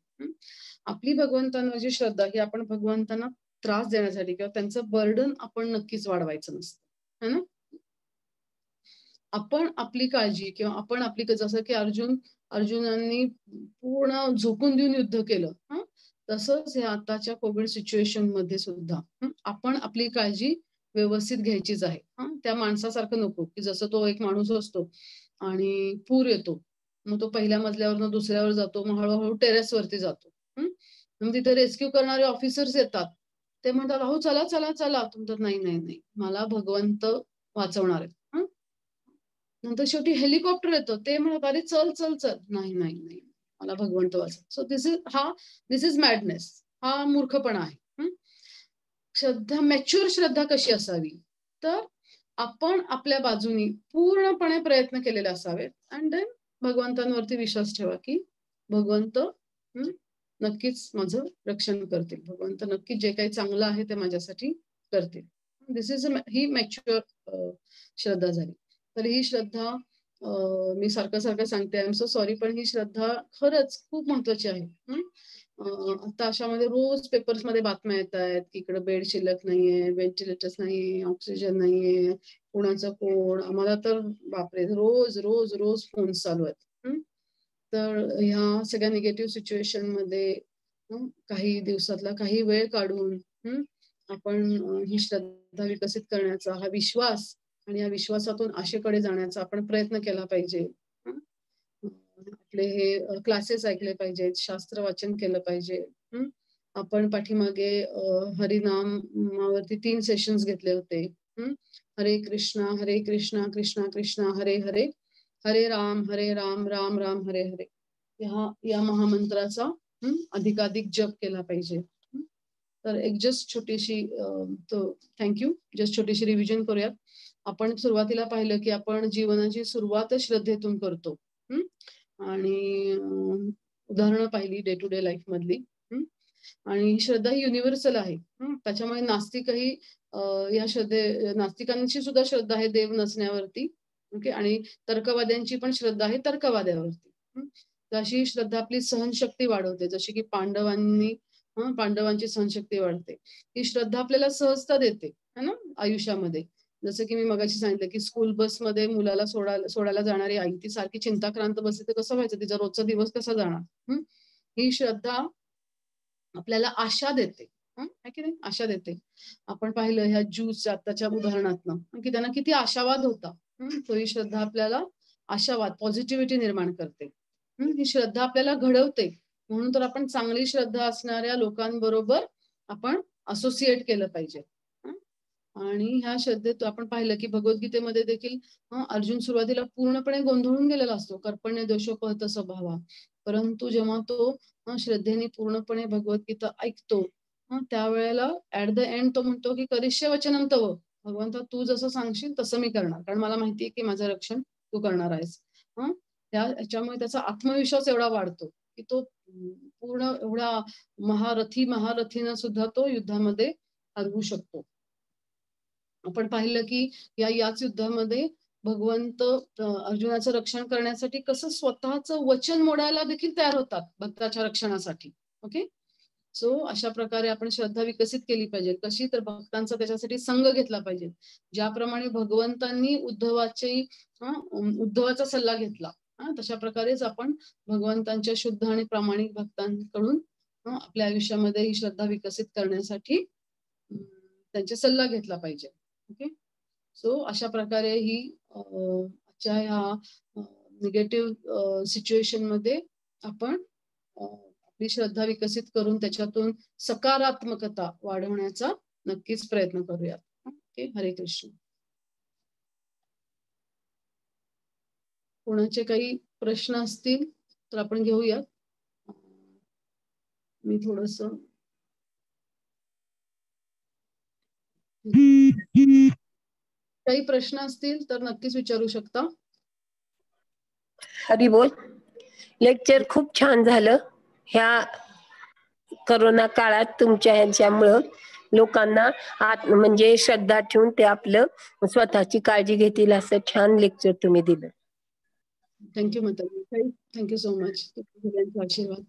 आपली भगवंतांवरची श्रद्धा ही आपण भगवंतांना त्रास देण्यासाठी किंवा त्यांचं बर्डन आपण नक्कीच वाढवायचं नसतं, है ना. आपण आपली काळजी किंवा आपण आपली, जसं की अर्जुनांनी पूर्ण झोकून देऊन युद्ध केलं, तसंच हे आताच्या कोविड सिच्युएशन मध्ये सुद्धा आपण आपली काळजी व्यवस्थित घ्यायचीच आहे. त्या माणसासारखं नको की जसं तो एक माणूस असतो आणि पूर येतो, मग तो पहिल्या मजल्यावरनं दुसऱ्यावर जातो, मग हळूहळू टेरेसवरती जातो. मग तिथे रेस्क्यू करणारे ऑफिसर्स येतात, ते म्हणतात अहो चला चला चला, म्हणतात नाही नाही नाही, मला भगवंत वाचवणार आहेत. नंतर शेवटी हेलिकॉप्टर येतं, ते म्हणतात अरे चल चल चल, नाही नाही नाही, मला भगवंत वाचव. सो दिस इज मॅडनेस, हा मूर्खपणा आहे. श्रद्धा, मॅच्युअर श्रद्धा कशी असावी, तर आपण आपल्या बाजूनी पूर्णपणे प्रयत्न केलेले असावेत अँड देन भगवंतांवरती विश्वास ठेवा की भगवंत नक्कीच माझं रक्षण करतील, भगवंत नक्कीच जे काही चांगलं आहे ते माझ्यासाठी करतील. दिस इज ही मॅच्युअर श्रद्धा झाली. तर ही श्रद्धा, मी सारखं सांगते, आय एम सो सॉरी, पण ही श्रद्धा खरंच खूप महत्वाची आहे. आता अशामध्ये रोज पेपर्स मध्ये बातम्या येत आहेत की इकडे बेड शिल्लक नाहीये, व्हेंटिलेटर्स नाहीये, ऑक्सिजन नाहीये, कोणाचं कोण, आम्हाला तर बापरे रोज रोज रोज फोन चालू आहेत. तर ह्या सगळ्या निगेटिव्ह सिच्युएशन मध्ये काही दिवसातला काही वेळ काढून आपण ही श्रद्धा विकसित करण्याचा, हा विश्वास आणि या विश्वासातून आशेकडे जाण्याचा आपण प्रयत्न केला पाहिजे. आपले हे क्लासेस ऐकले पाहिजेत, शास्त्र वाचन केलं पाहिजे. आपण पाठीमागे हरिनामावरती 3 सेशन्स घेतले होते. हरे कृष्णा कृष्णा कृष्णा हरे हरे, हरे राम राम राम हरे हरे, या महामंत्राचा अधिकाधिक जप केला पाहिजे. तर एक जस्ट छोटीशी थँक्यू, जस्ट छोटीशी रिव्हिजन करूयात. आपण सुरुवातीला पाहिलं की आपण जीवनाची सुरुवात श्रद्धेतून करतो आणि उदाहरणं पाहिली डे टू डे लाईफ मधली. आणि श्रद्धा ही युनिव्हर्सल आहे. त्याच्यामुळे नास्तिकही या नास्तिकांची सुद्धा श्रद्धा आहे देव नसण्यावरती. ओके, आणि तर्कवाद्यांची पण श्रद्धा आहे तर्कवाद्यावरती. अशी श्रद्धा आपली सहनशक्ती वाढवते, जशी की पांडवांची सहनशक्ती वाढते. ही श्रद्धा आपल्याला सहजता देते है ना आयुष्यामध्ये. जसं की मी मगाशी सांगितलं की स्कूल बसमध्ये मुलाला सोडायला जाणारी आई, ती सारखी चिंताक्रांत बसते, तर कसं व्हायचं, तिचा रोजचा दिवस कसा जाणार. ही श्रद्धा आपल्याला आशा देते, की नाही, आशा देते. आपण पाहिलं ह्या ज्यूसच्या आताच्या उदाहरणातनं की त्यांना किती आशावाद होता. तो ही श्रद्धा आपल्याला आशावाद, पॉझिटिव्हिटी निर्माण करते. ही श्रद्धा आपल्याला घडवते, म्हणून तर आपण चांगली श्रद्धा असणाऱ्या लोकांबरोबर आपण असोसिएट केलं पाहिजे. आणि ह्या श्रद्धेत आपण पाहिलं की भगवद्गीतेमध्ये देखील अर्जुन सुरुवातीला पूर्णपणे गोंधळून गेलेला असतो, कर्पण्य दोषोपहत स्वभावा, परंतु जेव्हा तो श्रद्धेने पूर्णपणे भगवद्गीता ऐकतो, त्यावेळेला ऍट द एंड तो म्हणतो की करिष्य वचनम तव, भगवंता तू जसं सांगशील तसं मी करणार, कारण मला माहितीये की माझं रक्षण तू करणार आहेस. त्याच्यामुळे त्याचा आत्मविश्वास एवढा वाढतो की तो पूर्ण एवढा महारथीनं सुद्धा तो युद्धामध्ये हरवू शकतो. आपण पाहिलं की याच युद्धामध्ये भगवंत अर्जुनाचं रक्षण करण्यासाठी कसं स्वतःचं वचन मोडायला देखील तयार होतात भक्ताच्या रक्षणासाठी. ओके, सो अशा प्रकारे आपण श्रद्धा विकसित केली पाहिजे. कशी, तर भक्तांचा त्याच्यासाठी संघ घेतला पाहिजे. ज्याप्रमाणे भगवंतांनी उद्धवाचा सल्ला घेतला, तशा प्रकारेच आपण भगवंतांच्या शुद्ध आणि प्रामाणिक भक्तांकडून आपल्या आयुष्यामध्ये ही श्रद्धा विकसित करण्यासाठी त्यांचे सल्ला घेतला पाहिजे. ओके, सो अशा प्रकारे ही आजच्या ह्या निगेटिव्ह सिच्युएशन मध्ये आपण आपली श्रद्धा विकसित करून त्याच्यातून सकारात्मकता वाढवण्याचा नक्कीच प्रयत्न करूयात. ओके, हरे कृष्ण. कोणाचे काही प्रश्न असतील तर आपण घेऊयात. मी थोडस काही प्रश्न असतील तर नक्कीच विचारू शकता. हरी बोल. लेक्चर खूप छान झालं. ह्या करोना काळात तुमच्या ह्याच्यामुळं लोकांना म्हणजे श्रद्धा ठेवून ते आपलं स्वतःची काळजी घेतील असं छान लेक्चर तुम्ही दिलं. थँक्यू माताजी, थँक्यू सो मच. सगळ्यांचा आशीर्वाद.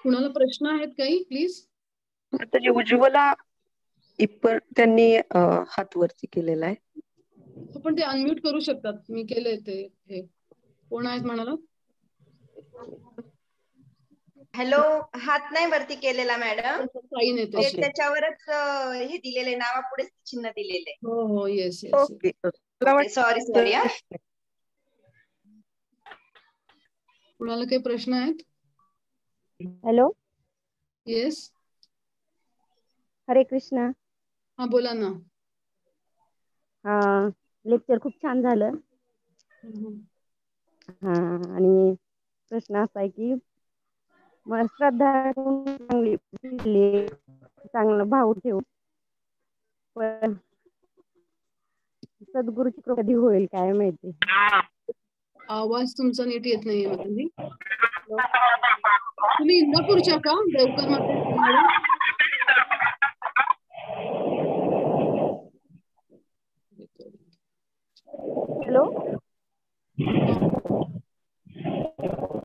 कुणाला प्रश्न आहेत काही प्लीज? आता जे उज्ज्वला इप्पर त्यांनी हात वरती केलेला आहे. पण ते अनम्यूट करू शकतात. मी केलंय ते. हे कोण आहेत म्हणाला? हॅलो, हात नाही वरती केलेला मॅडम, साईन येते. ते त्याच्यावरच हे दिलेले, नावापुढे चिन्ह दिलेले. हो हो, yes yes. Okay, sorry sorry. कुणाला काही प्रश्न आहेत? हॅलो, येस, हरे कृष्णा. हा बोला ना. हा, लेक्चर खूप छान झालं. हा, आणि प्रश्न असा आहे की मग श्रद्धा चांगला भाव ठेवू, पण सद्गुरूची कृपा कधी होईल काय माहिती. आवाज तुमचा नीट येत नाहीये. तुम्ही इंदापूरच्या का? देवकर मॅडम.